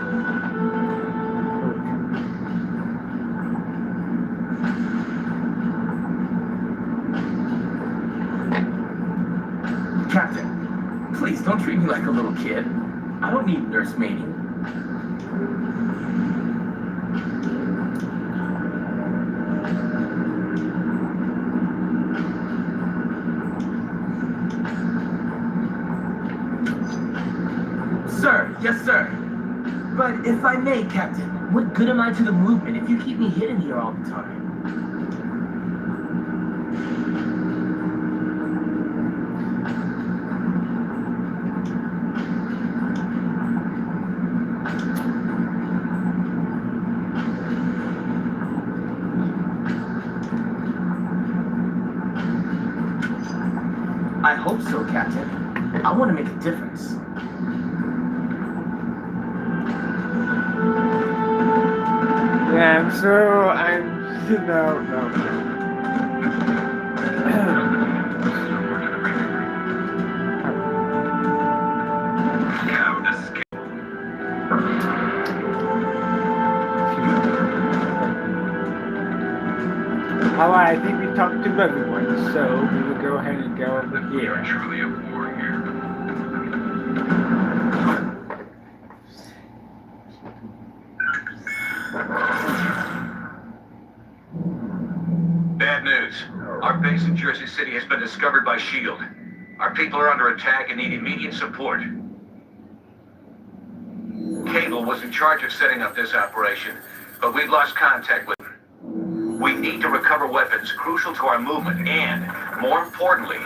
Speaker 12: Captain, please don't treat me like a little kid. I don't need nurse maiding. Sir, yes, sir. But if I may, Captain, what good am I to the movement if you keep me hidden here all the time? I hope so, Captain. I want to make a difference.
Speaker 1: Yeah, so no. Alright, I think we talked to everyone, so we will go ahead and go over here.
Speaker 3: Truly a warrior.
Speaker 6: Bad news. Our base in Jersey City has been discovered by S.H.I.E.L.D. Our people are under attack and need immediate support. Cable was in charge of setting up this operation, but we've lost contact with him. We need to recover weapons crucial to our movement and, more importantly,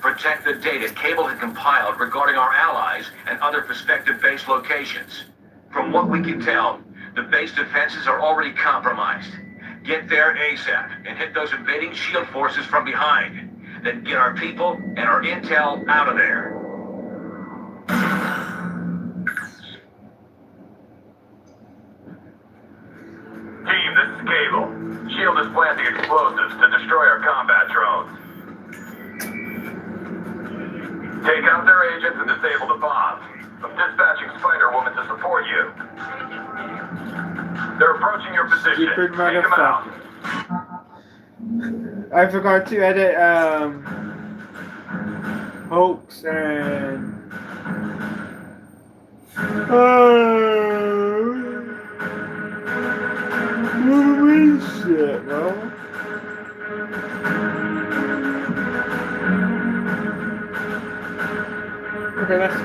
Speaker 6: protect the data Cable had compiled regarding our allies and other prospective base locations. From what we can tell, the base defenses are already compromised. Get there ASAP and hit those invading S.H.I.E.L.D. forces from behind. Then get our people and our intel out of there.
Speaker 3: Team, this is Cable. S.H.I.E.L.D. is planting explosives to destroy our combat drones. Take out their agents and disable the bombs. I'm dispatching Spider-Woman to support you. They're approaching your position.
Speaker 1: Stupid
Speaker 3: Take them out.
Speaker 1: I forgot to edit hoax and shit, bro. Okay, that's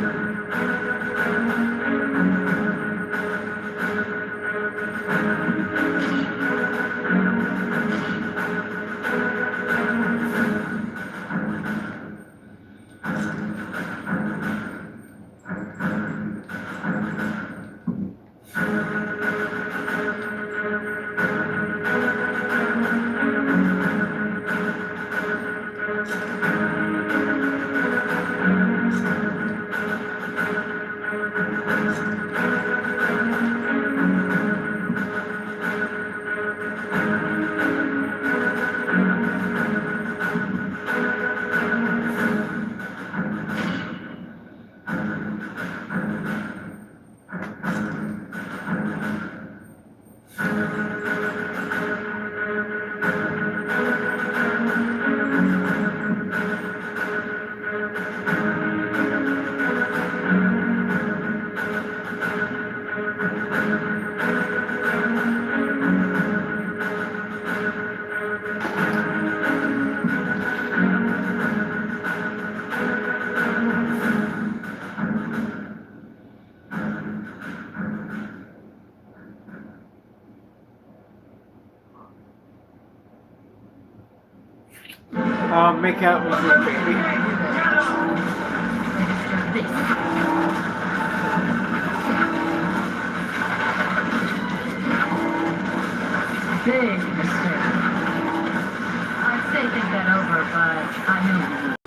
Speaker 1: make out with
Speaker 4: Big mistake. I'd say think that over, but I knew.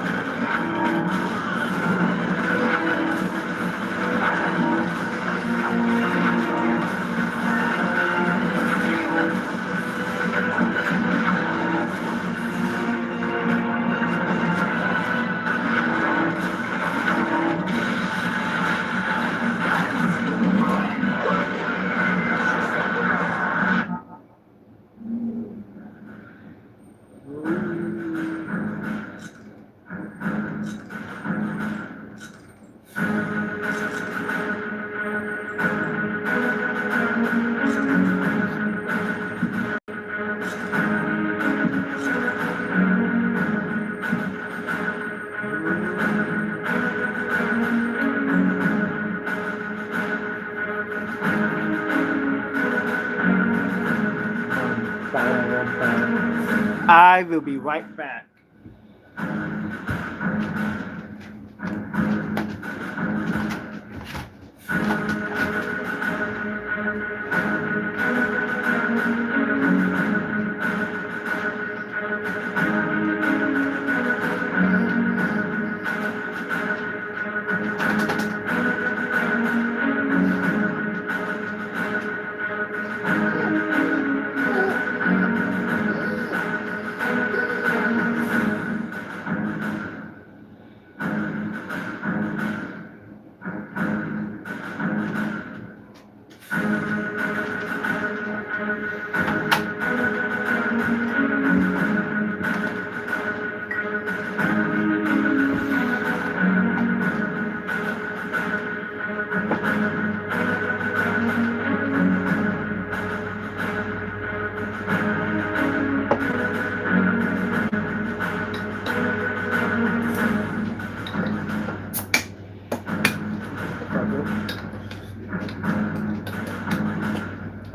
Speaker 1: I will be right back.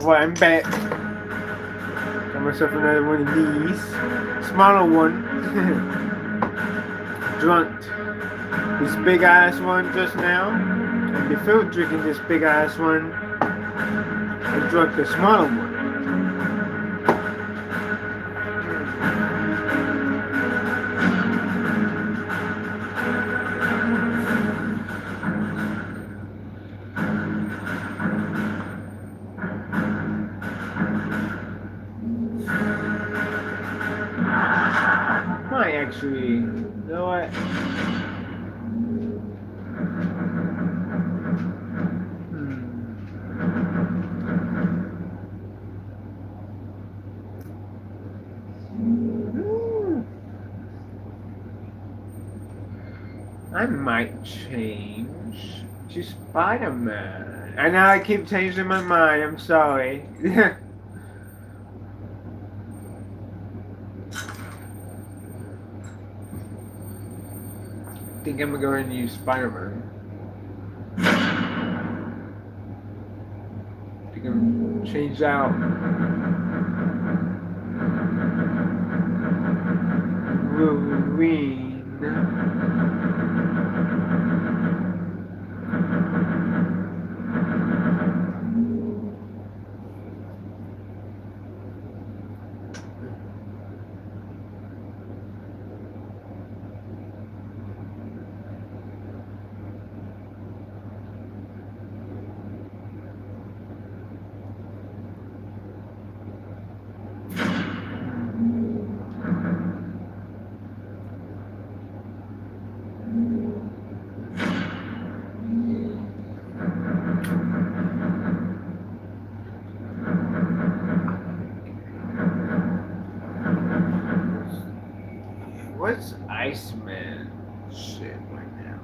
Speaker 1: Well, I'm back. Got myself another one of these. Smaller one. Drunk this big ass one just now. And before drinking this big ass one, I drank the smaller one. Actually, you know what? I might change to Spider-Man. I know I keep changing my mind. I'm sorry. I think I'm gonna go ahead and use Spider-Man. I think I'm gonna change out Wolverine. What's Iceman shit right now?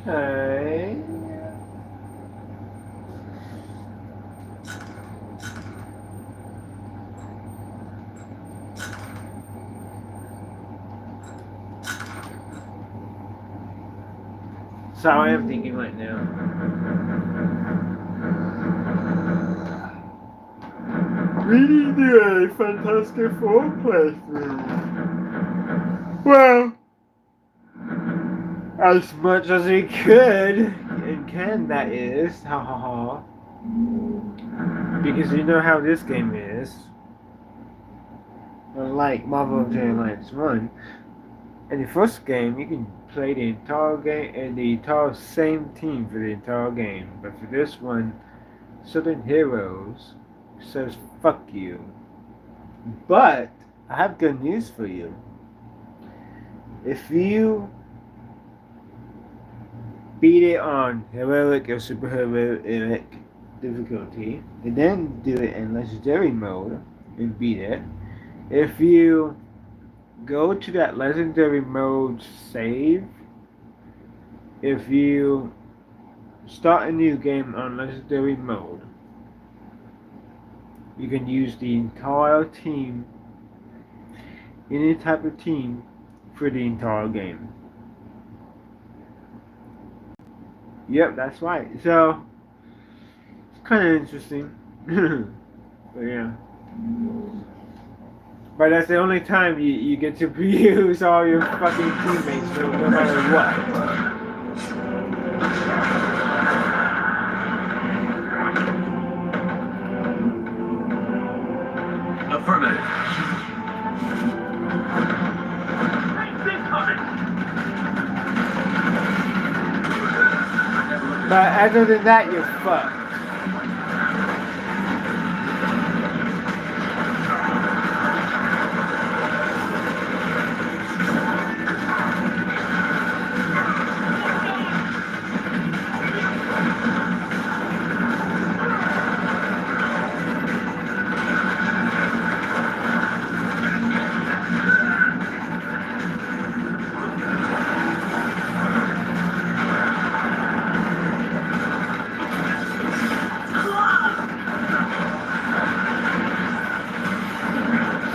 Speaker 1: Okay. So I am thinking right now. We need a Fantastic Four playthrough. Well, as much as we could, and can that is, ha ha ha. Because you know how this game is. Unlike Marvel Alliance 1, in the first game you can play the entire game and the entire same team for the entire game. But for this one, certain heroes says fuck you. But I have good news for you. If you beat it on heroic or super heroic difficulty, and then do it in legendary mode and beat it, if you go to that legendary mode save, if you start a new game on legendary mode, you can use the entire team, any type of team, for the entire game. Yep, that's right. So it's kind of interesting. But yeah. But that's the only time you get to use all your fucking teammates, no matter what.
Speaker 6: Affirmative.
Speaker 1: But other than that, you're fucked.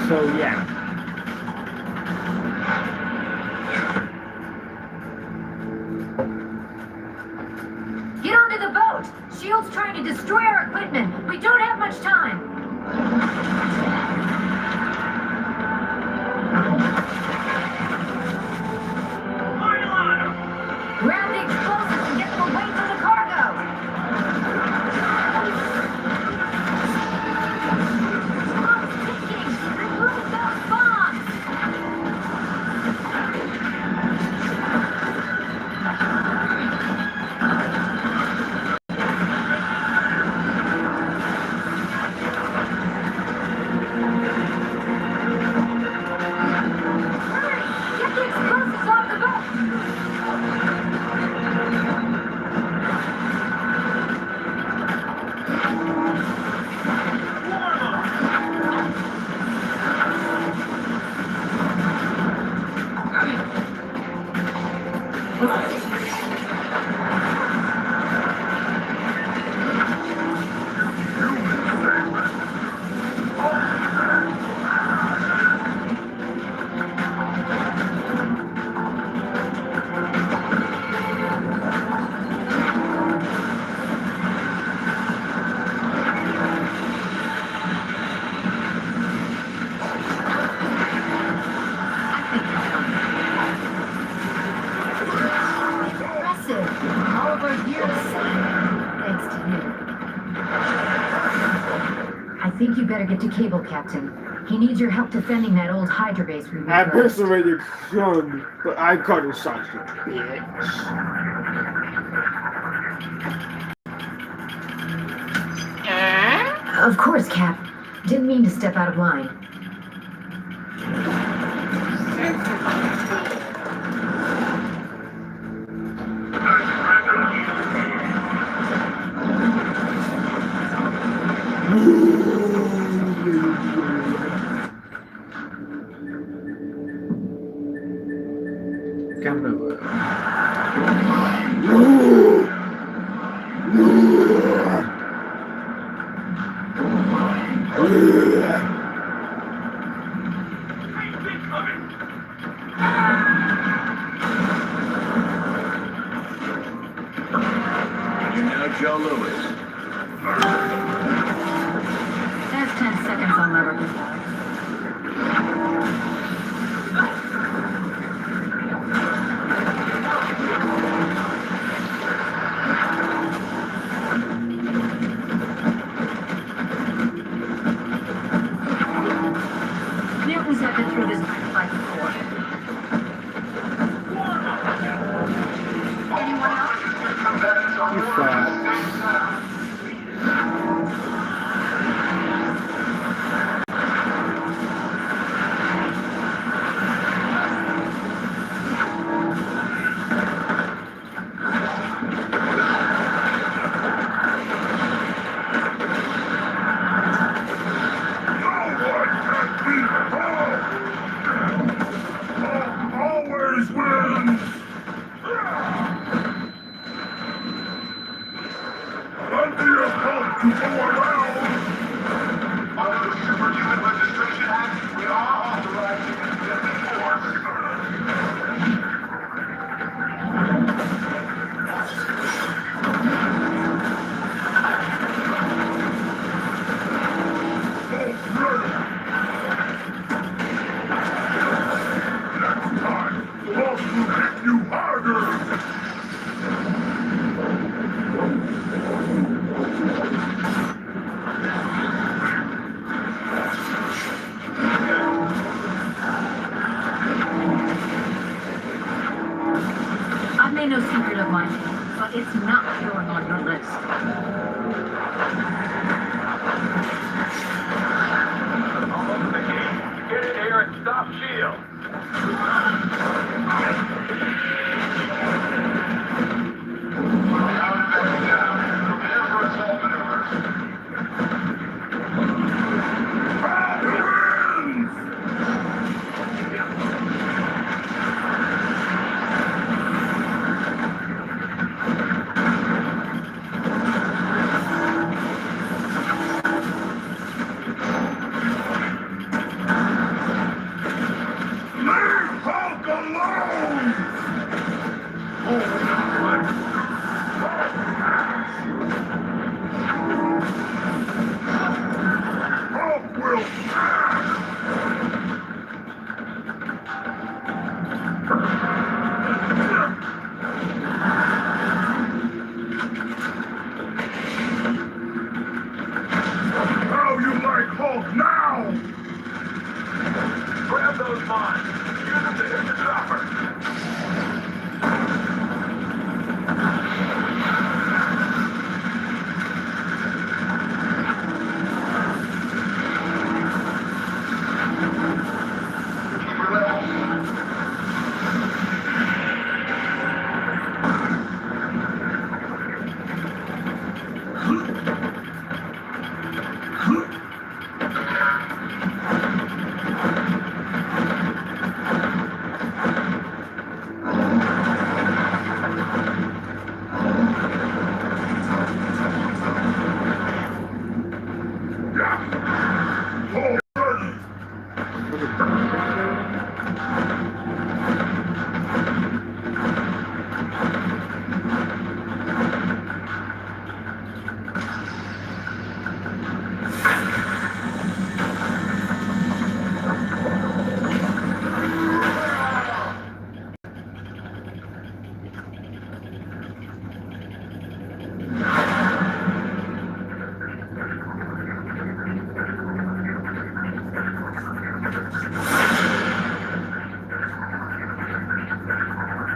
Speaker 1: So yeah.
Speaker 16: Get onto the boat! Shield's trying to destroy our equipment. We don't have much time. Grab the explosives and get them away from the cargo. Bombs ticking! Remove those bombs! Hurry! Get the explosives off the boat! Impressive. All of our gear is safe. Thanks to you. I think you better get to Cable, Captain. He needs your help defending that old Hydra base we
Speaker 1: I
Speaker 16: reversed.
Speaker 1: persuaded son, but I got a such a bitch.
Speaker 16: Of course, Cap. Didn't mean to step out of line.
Speaker 14: You're now Joe Lewis.
Speaker 16: There's 10 seconds on lever control. Newtons have been through this fight before. Anyone else?
Speaker 1: You fuck.
Speaker 15: Always wins! Plenty of help to go around!
Speaker 7: Under the Superhuman Registration Act, we are authorized to conduct force.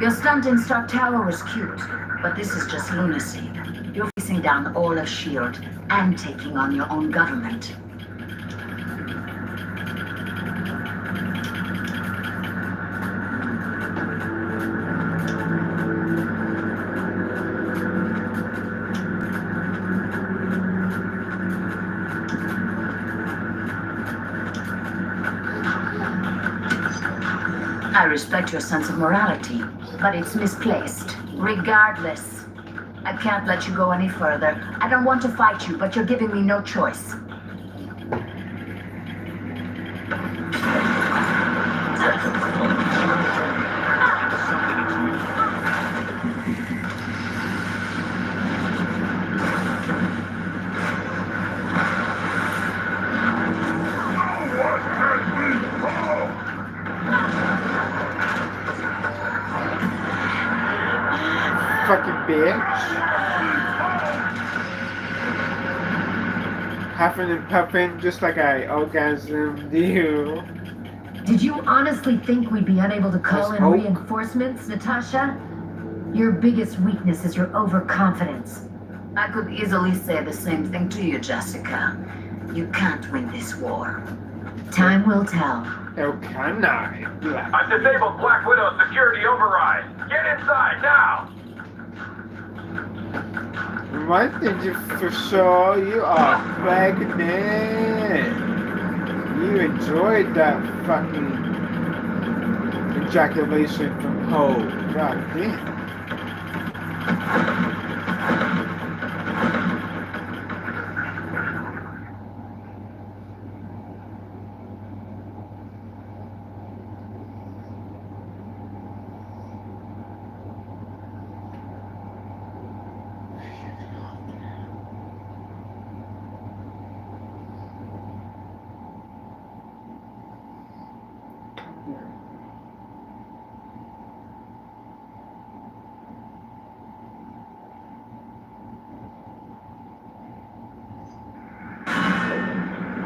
Speaker 4: Your stunt in Stark Tower was cute, but this is just lunacy. You're facing down all of S.H.I.E.L.D. and taking on your own government. I respect your sense of morality, but it's misplaced. Regardless, I can't let you go any further. I don't want to fight you, but you're giving me no choice.
Speaker 1: Fucking bitch. Huffing and puffing just like I orgasmed you.
Speaker 16: Did you honestly think we'd be unable to call in
Speaker 1: hope.
Speaker 16: reinforcements, Natasha? Your biggest weakness is your overconfidence.
Speaker 4: I could easily say the same thing to you, Jessica. You can't win this war.
Speaker 16: Time will tell.
Speaker 1: Oh, can I?
Speaker 6: I've disabled Black Widow's security override. Get inside now!
Speaker 1: One thing is for sure, you are pregnant. You enjoyed that fucking ejaculation from Hope. God damn.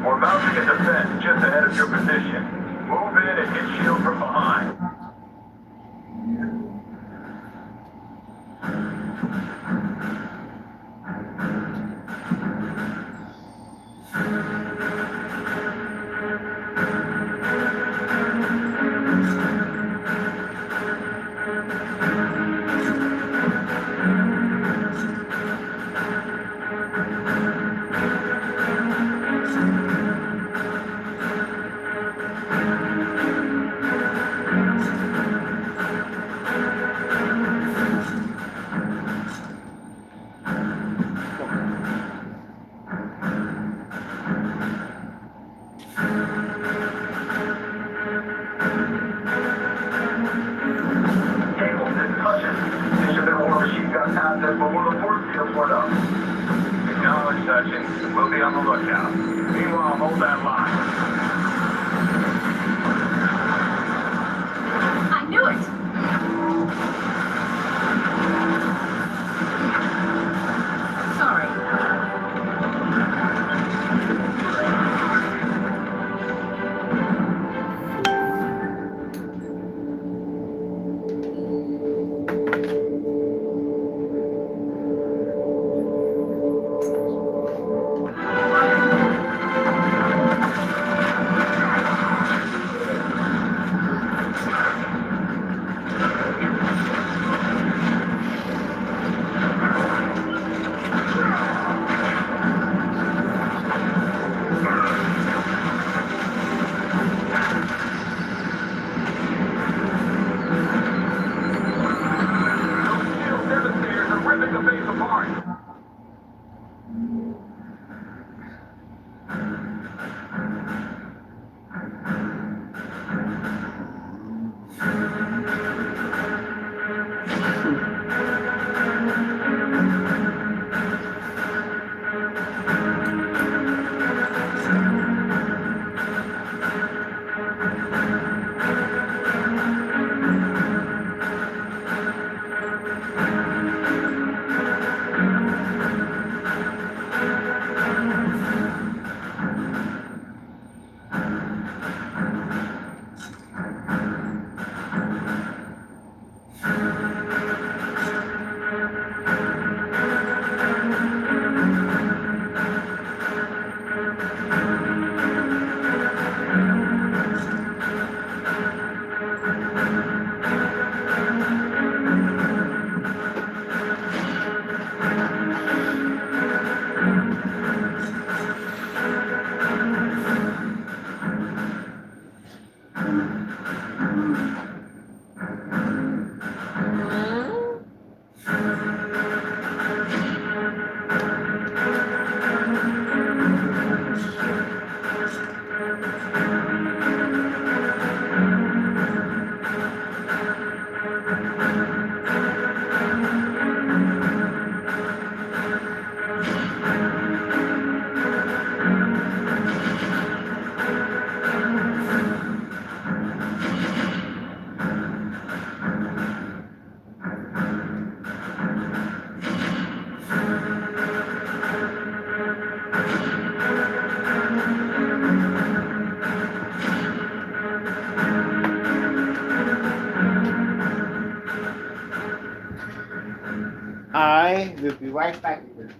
Speaker 6: We're mounting a defense just ahead of your position. Move in and hit S.H.I.E.L.D. from behind. Acknowledge, Hutchins. We'll be on the lookout. Meanwhile, hold that line.
Speaker 16: I knew it! Sorry.
Speaker 1: I will be right back again.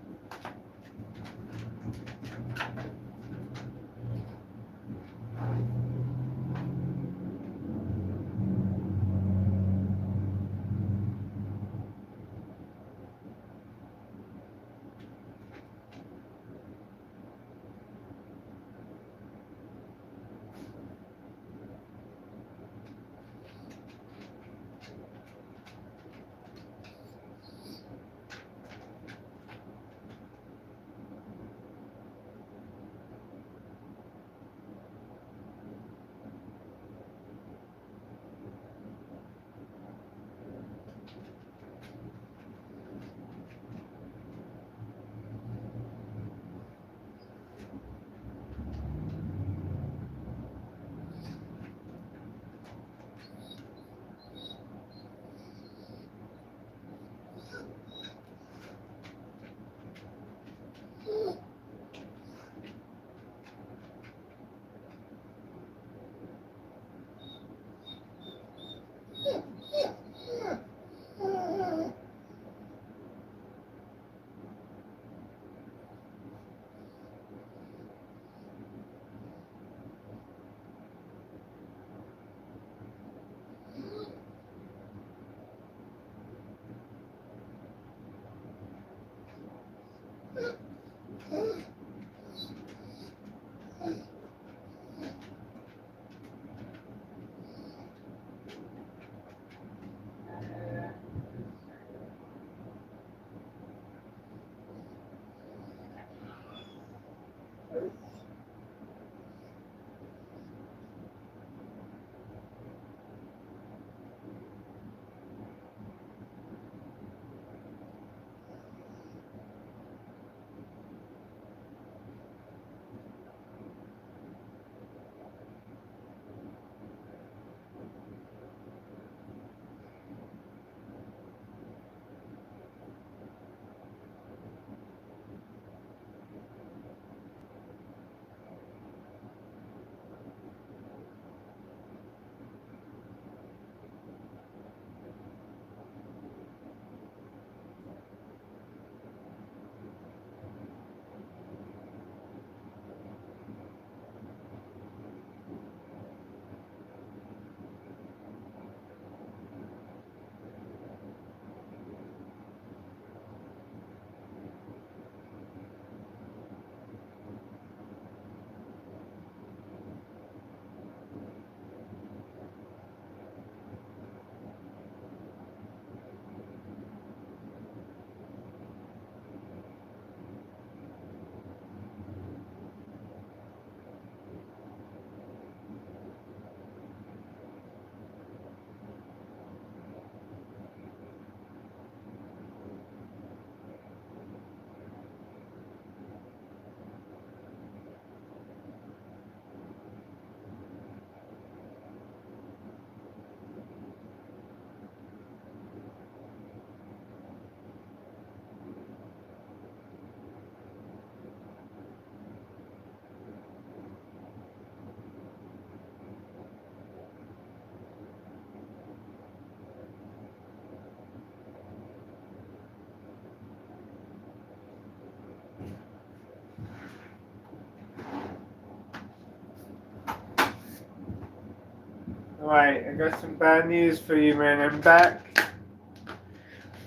Speaker 1: Alright, I got some bad news for you, man. I'm back.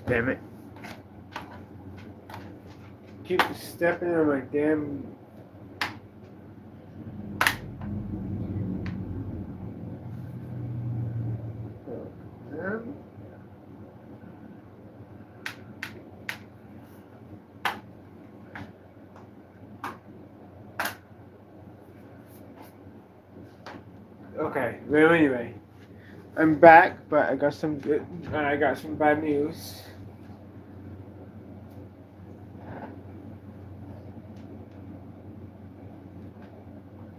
Speaker 1: Damn it. Keep stepping on my damn... Okay, well anyway, I'm back, but I got some bad news.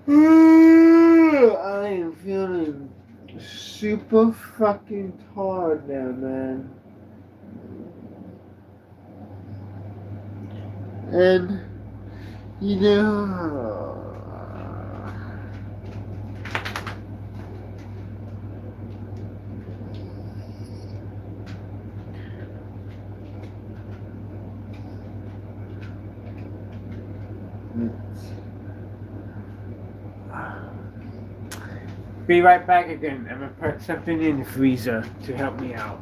Speaker 1: I am feeling super fucking tired now, man. And, you know... Be right back again. I'm gonna put something in the freezer to help me out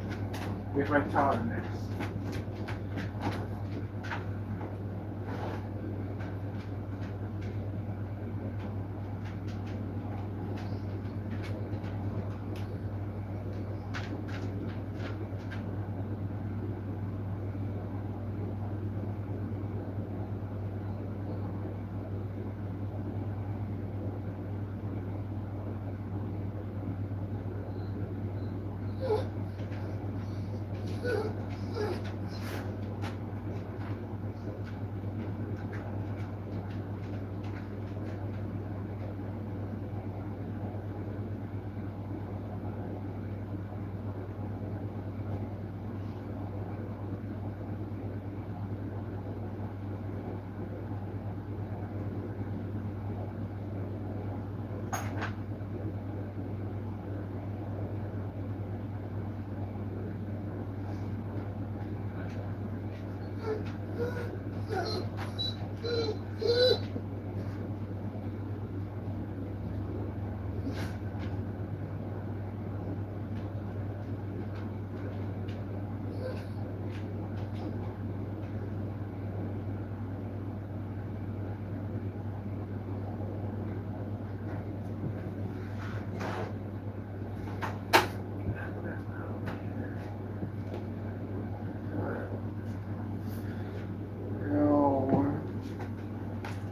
Speaker 1: with my tolerance.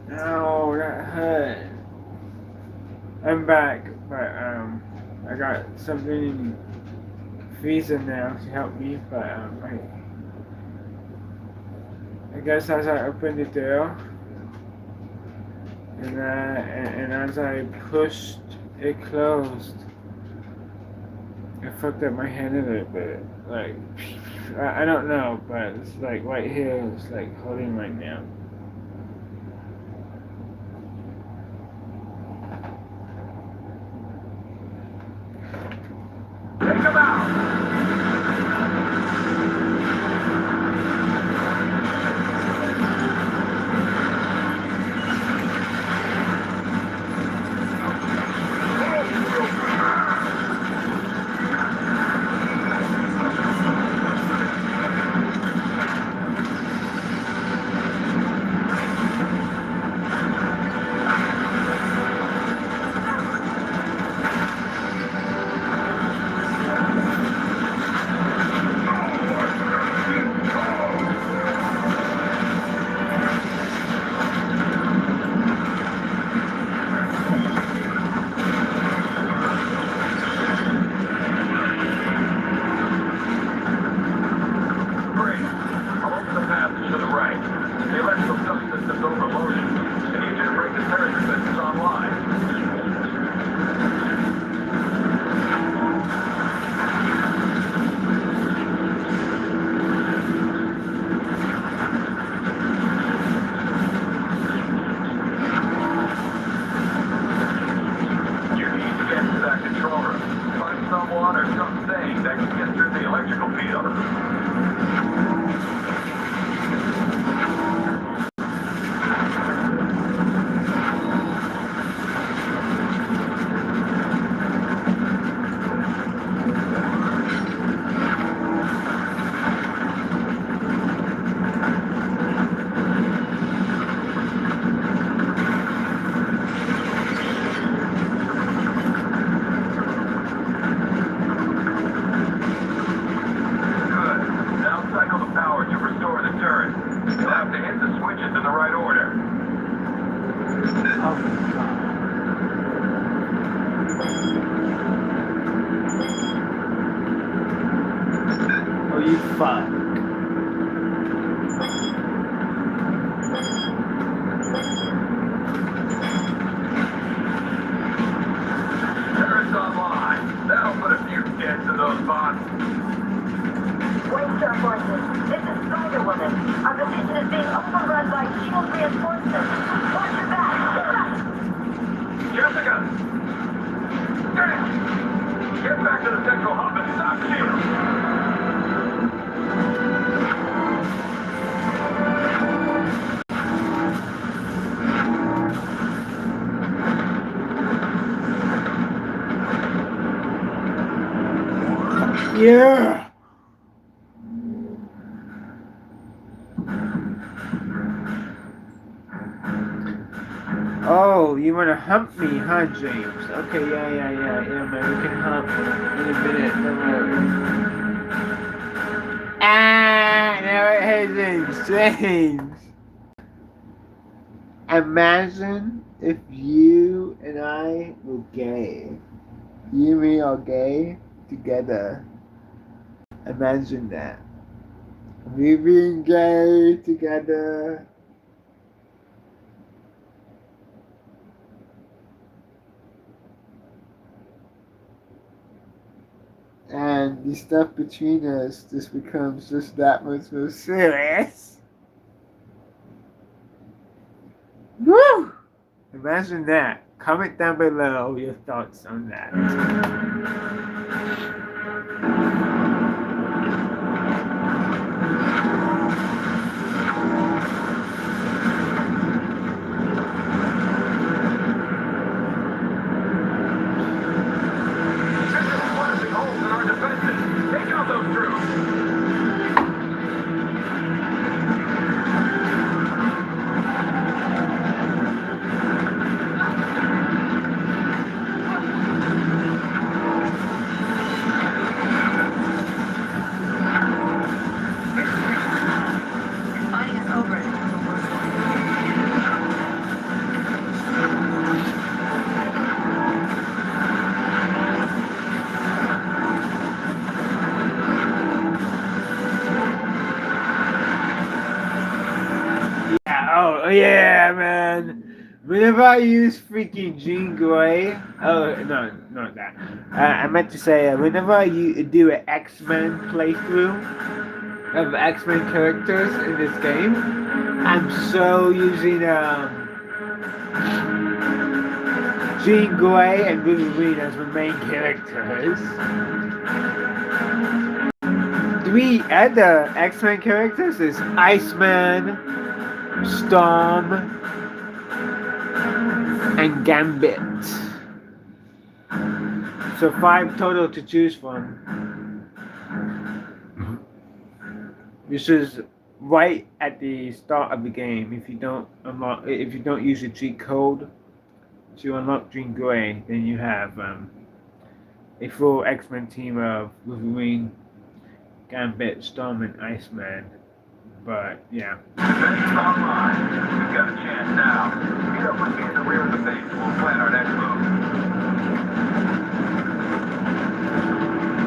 Speaker 1: No, that hurt. I'm back, but I got something in the freezer now to help me, but I guess as I opened the door and as I pushed it closed, I fucked up my hand a little bit. Like I don't know, but it's like right here, it's like holding right now.
Speaker 8: Take him out!
Speaker 1: Yeah. Oh, you wanna hump me, huh, James? Okay, yeah, man. We can hump in a minute. Don't worry. No, hey, James. Imagine if you and I were gay. You and me are gay together. Imagine that. We being gay together. And the stuff between us just becomes just that much more serious. Woo! Imagine that. Comment down below your thoughts on that. Oh yeah, man. Whenever I use freaking Jean Grey, oh no, not that. I meant to say whenever I do an X-Men playthrough of X-Men characters in this game, I'm so using Jean Grey and Wolverine as my main characters. 3 other X-Men characters is Iceman, Storm, and Gambit. So 5 total to choose from. This is right at the start of the game. If you don't use a cheat code to unlock Jean Grey, then you have a full X-Men team of Wolverine, Gambit, Storm, and Iceman. But yeah.
Speaker 3: Defending online. We've got a chance now. Meet up with me in the rear of the base. We'll plan our next move.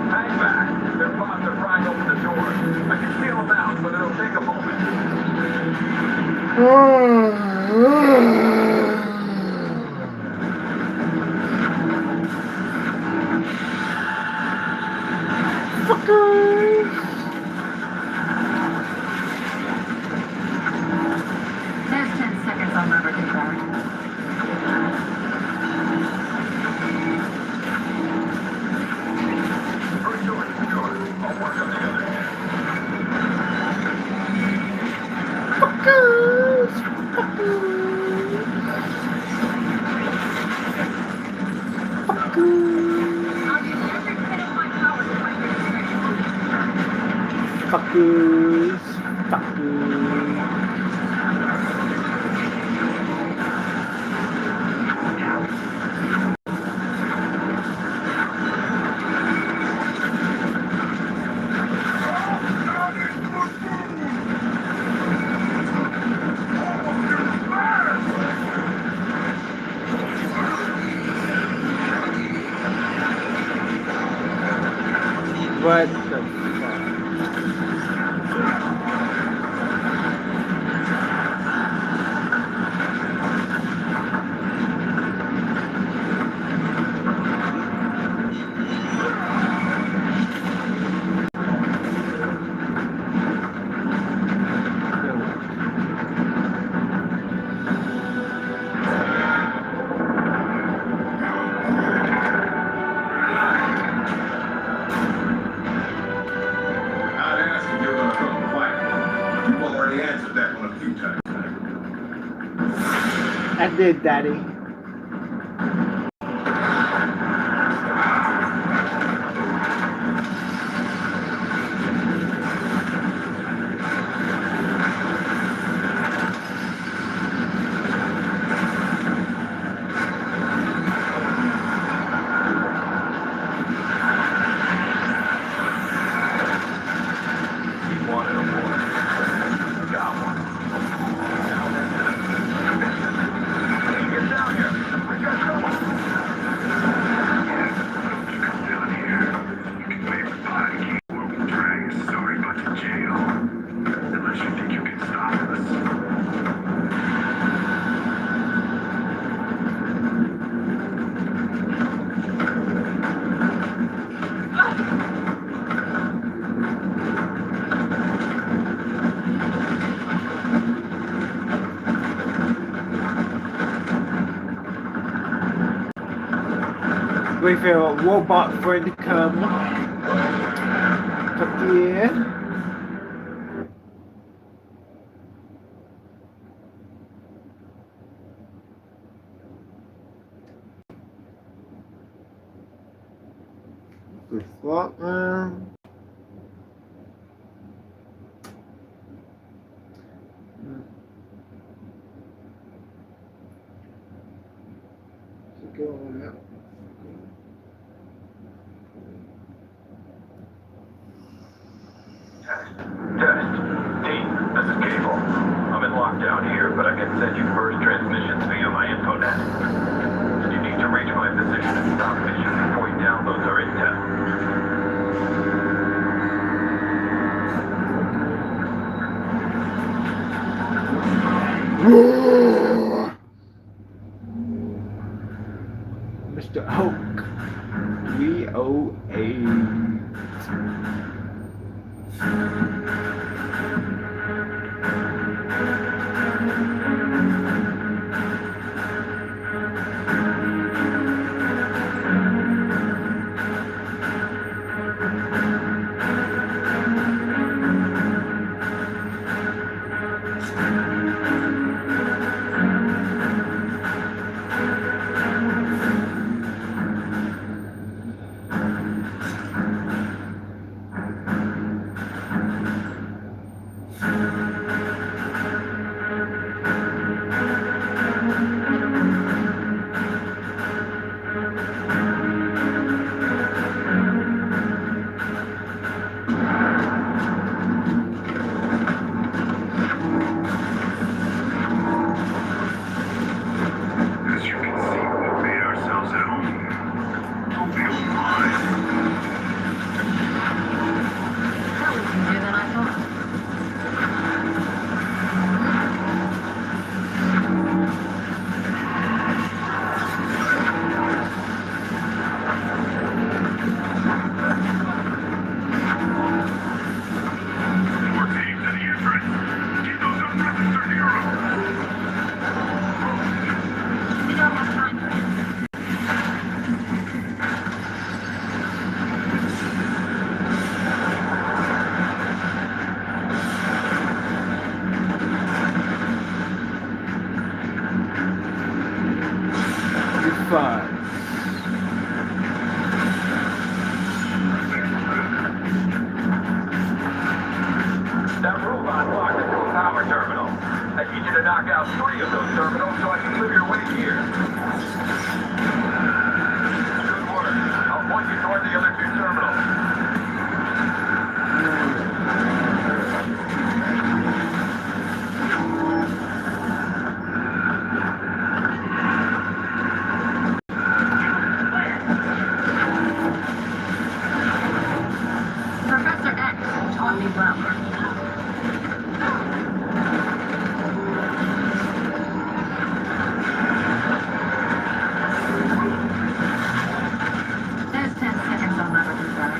Speaker 3: Hang back. Their bots are prying open the doors. I can feel them out, but it'll take a moment.
Speaker 1: Fuckers!
Speaker 11: There's 10 seconds, I'll never get back.
Speaker 3: First door is secure. I'll work on the other end.
Speaker 1: Fuckers! Fuckers! What the fuck? I did, Daddy. Wait for a robot friend to come. Fuck yeah. Good luck, man. Go on out.
Speaker 3: Test. Team, this is Cable. I'm in lockdown here, but I can send you burst transmissions via my infonet. You need to reach my position and stop mission before you download our intel.
Speaker 1: Mr. Oak. 308.
Speaker 3: That robot locked into a power terminal. I need you to knock out 3 of those terminals so I can clear your way here. Good work. I'll point you toward the other 2 terminals.
Speaker 4: Professor X taught me well. There's 10 seconds on that return.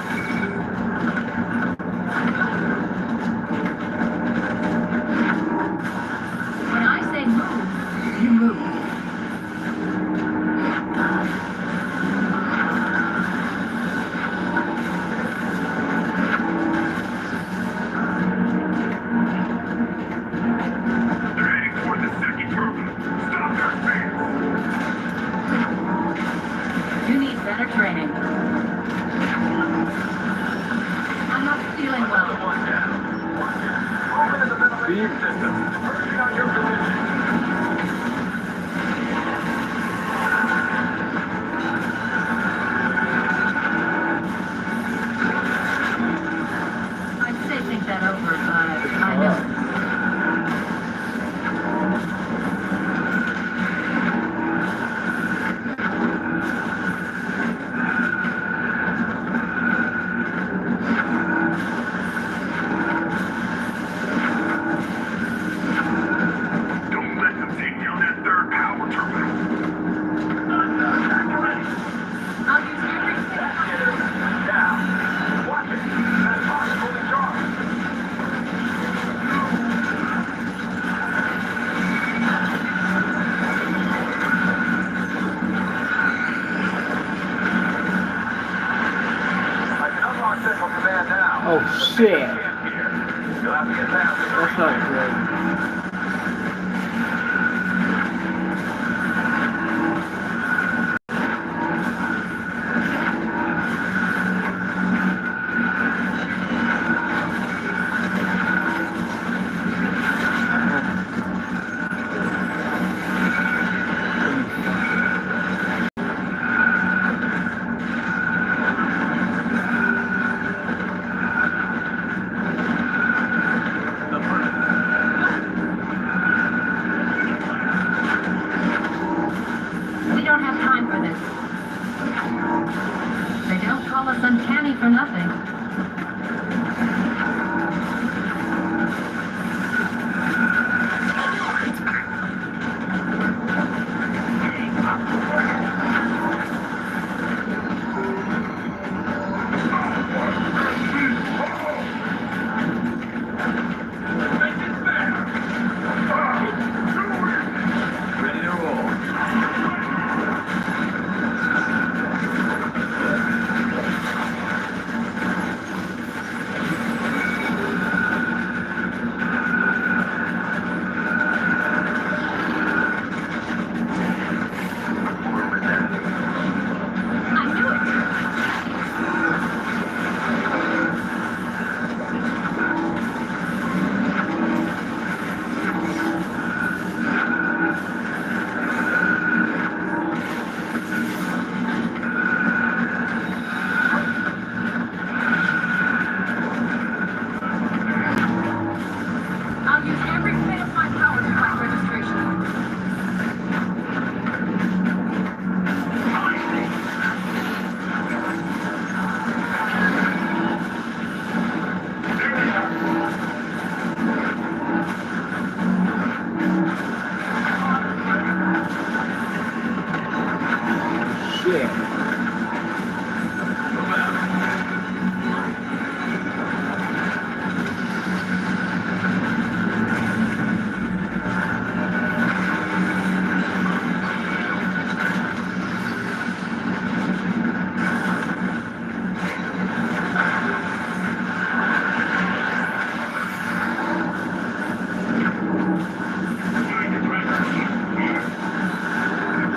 Speaker 4: When I say move, you move. You need better training. I'm not feeling well.
Speaker 3: Move into the middle of your system. Converging on your position.
Speaker 1: Oh shit!
Speaker 6: You'll have to get past it.
Speaker 1: That's not good.
Speaker 16: We don't have time for this. They don't call us uncanny for nothing.
Speaker 6: Ready to roll.
Speaker 16: I knew it. I'll use every bit of my power to fight registration.
Speaker 1: Shit.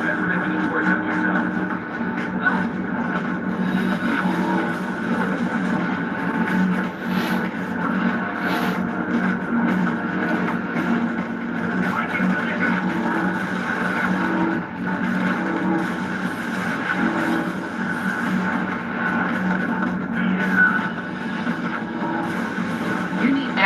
Speaker 6: That's making it worse on yourself.
Speaker 16: You need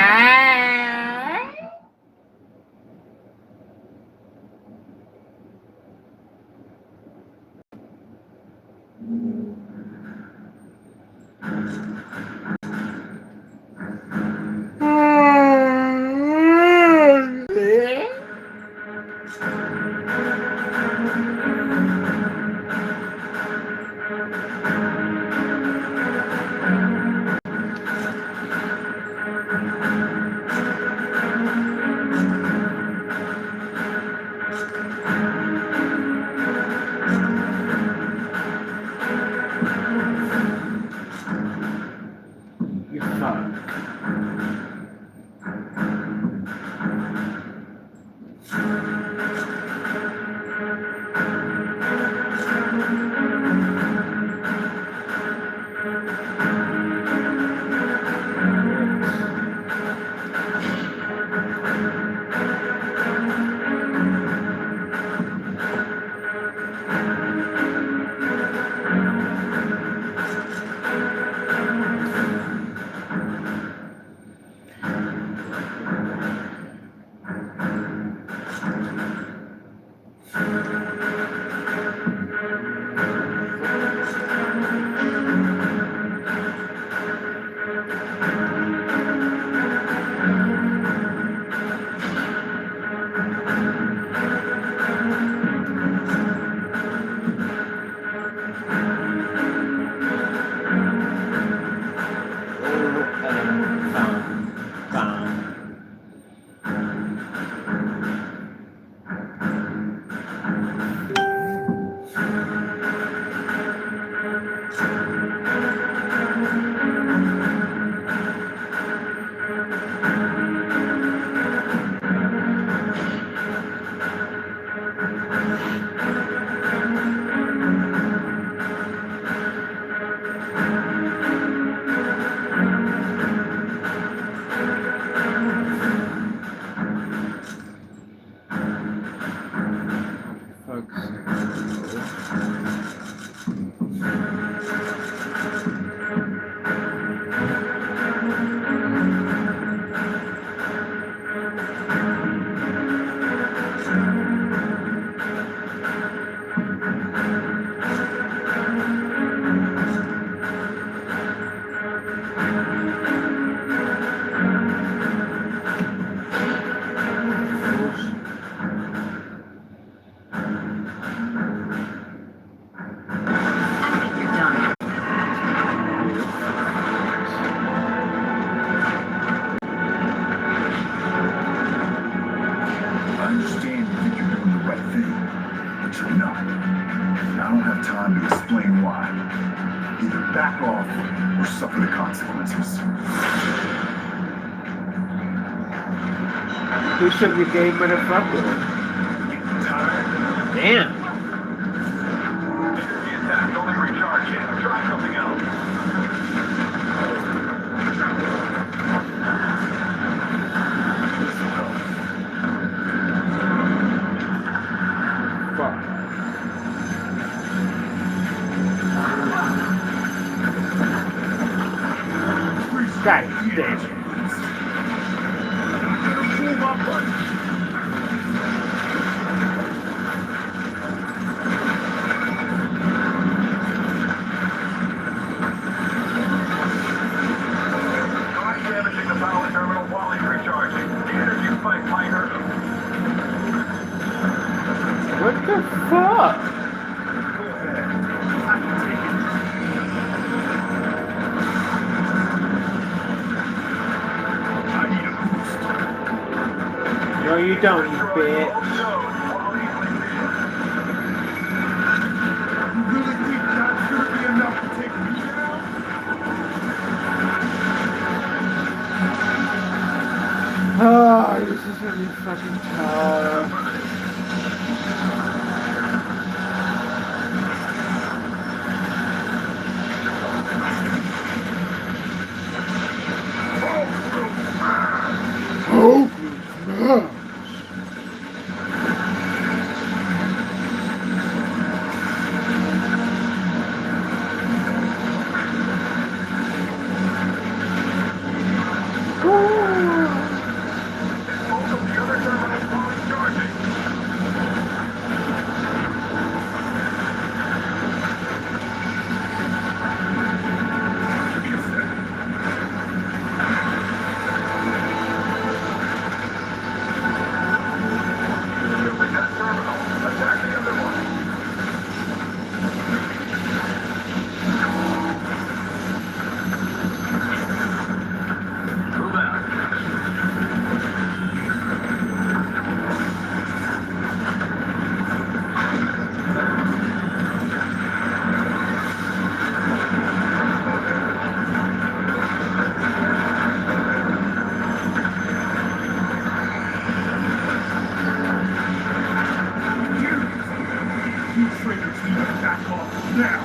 Speaker 1: You fuck.
Speaker 7: but you're not. And I don't have time to explain why. Either back off or suffer the consequences.
Speaker 1: Who should we game with a fucker? Damn.
Speaker 3: The attack only recharging. Try something else.
Speaker 1: Fuck. God damn it.
Speaker 3: Damaging the power terminal while he's recharging. The energy spike might hurt him.
Speaker 1: What the fuck? No, you don't, you bitch.
Speaker 7: You really think that's gonna be enough to take me down?
Speaker 1: Oh, this is really fucking tough. Oh, no.
Speaker 7: You traitors need to back off now!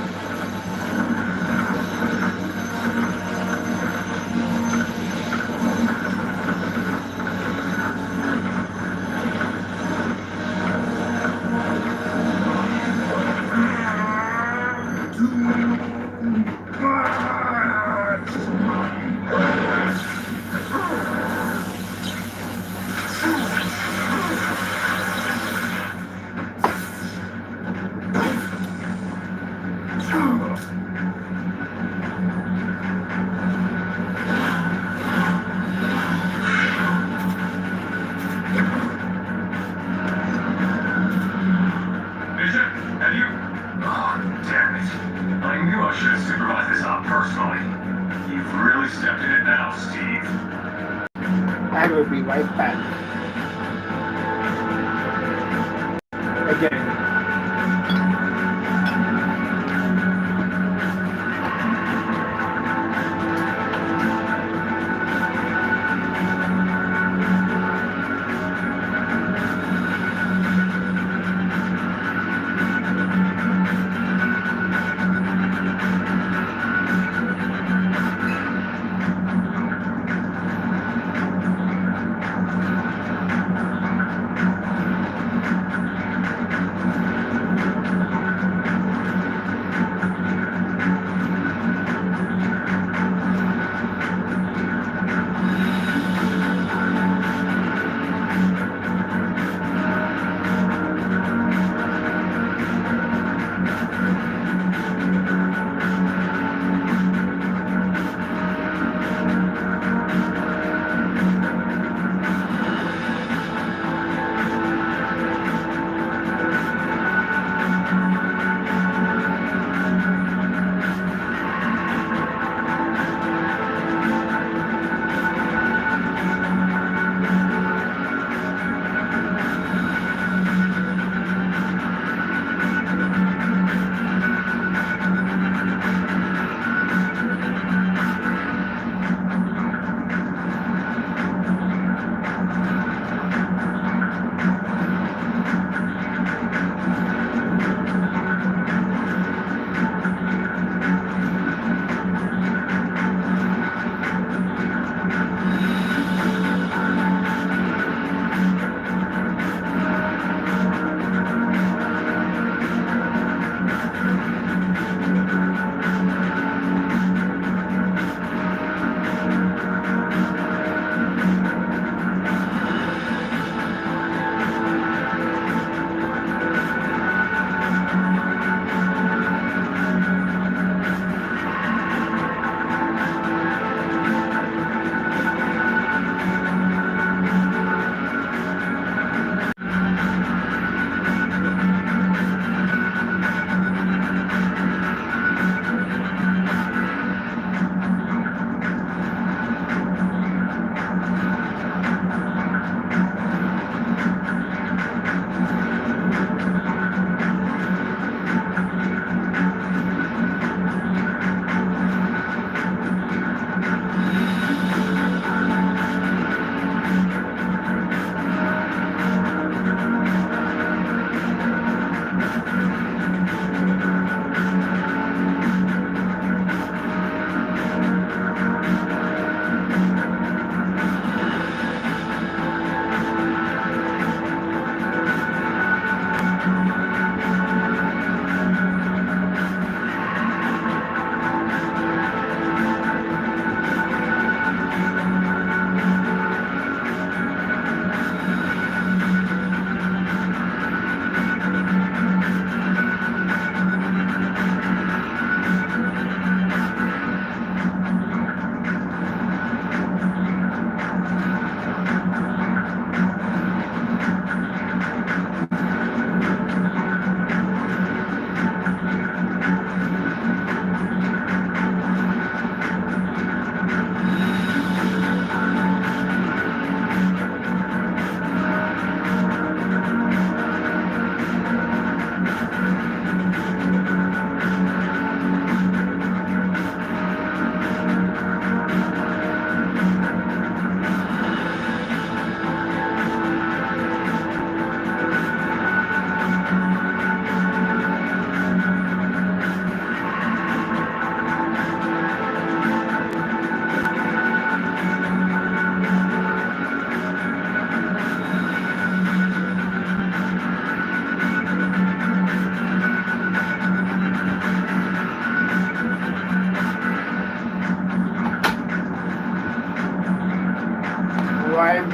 Speaker 1: I will be right back. Again.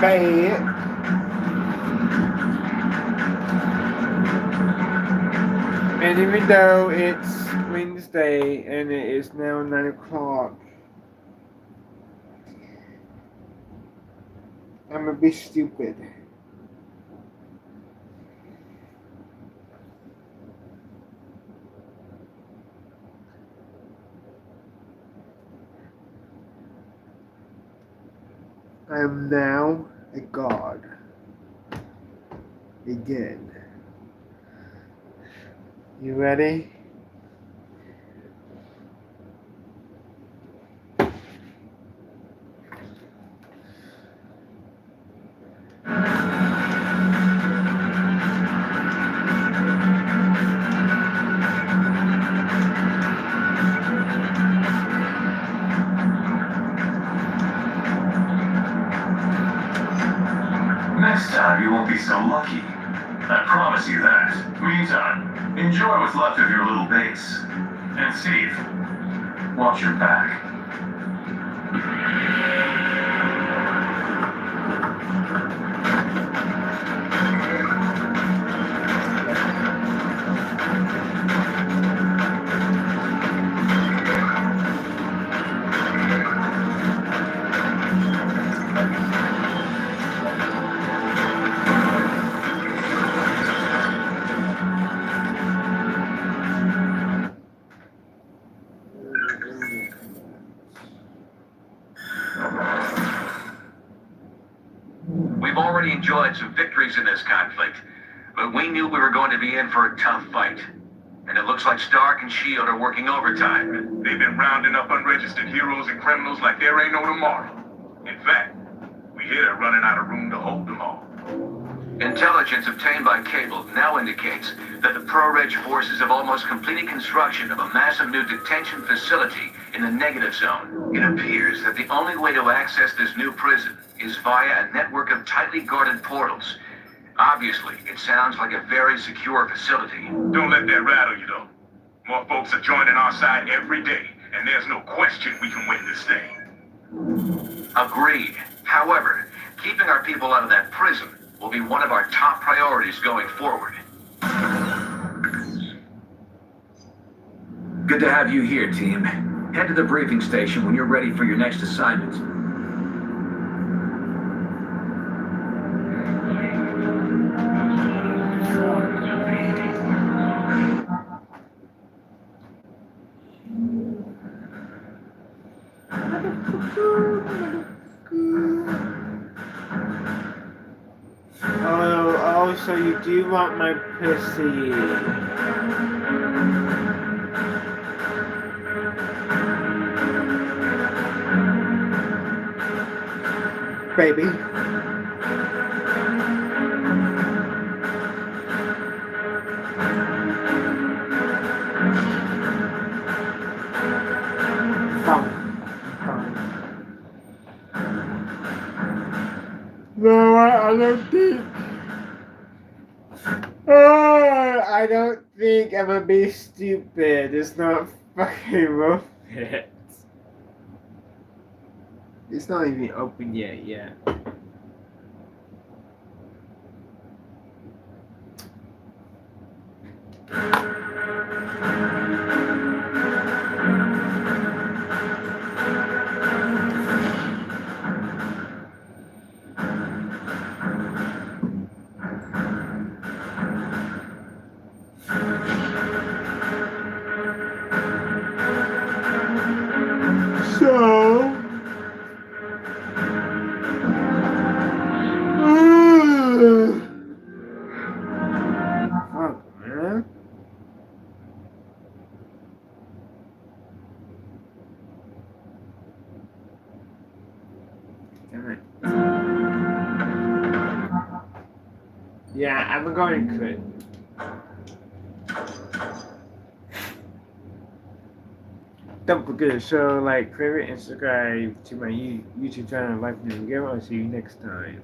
Speaker 1: bad. And even though it's Wednesday and it is now 9 o'clock, I'm gonna be stupid. I am now a god. Again. You ready?
Speaker 2: Next time you won't be so lucky. I promise you that. Meantime, enjoy what's left of your little base. And Steve, watch your back.
Speaker 6: We've already enjoyed some victories in this conflict, but we knew we were going to be in for a tough fight. And it looks like Stark and S.H.I.E.L.D. are working overtime.
Speaker 3: They've been rounding up unregistered heroes and criminals like there ain't no tomorrow. In fact, we hear they're running out of room to hold them all.
Speaker 6: Intelligence obtained by Cable now indicates that the Pro-Reg forces have almost completed construction of a massive new detention facility in the negative zone. It appears that the only way to access this new prison is via a network of tightly guarded portals. Obviously, it sounds like a very secure facility.
Speaker 3: Don't let that rattle you, though. More folks are joining our side every day, and there's no question we can win this thing.
Speaker 6: Agreed. However, keeping our people out of that prison will be one of our top priorities going forward.
Speaker 14: Good to have you here, team. Head to the briefing station when you're ready for your next assignment.
Speaker 1: Oh, so you do want my pussy. Baby. No, I don't think. Oh, I don't think I'm gonna be stupid. It's not fucking worth it. It's not even open yet, yeah. So... Fuck, man. Damn it. Yeah, I'm going to quit. Don't forget to show, like, favorite, and subscribe to my YouTube channel, Life New Game. I'll see you next time.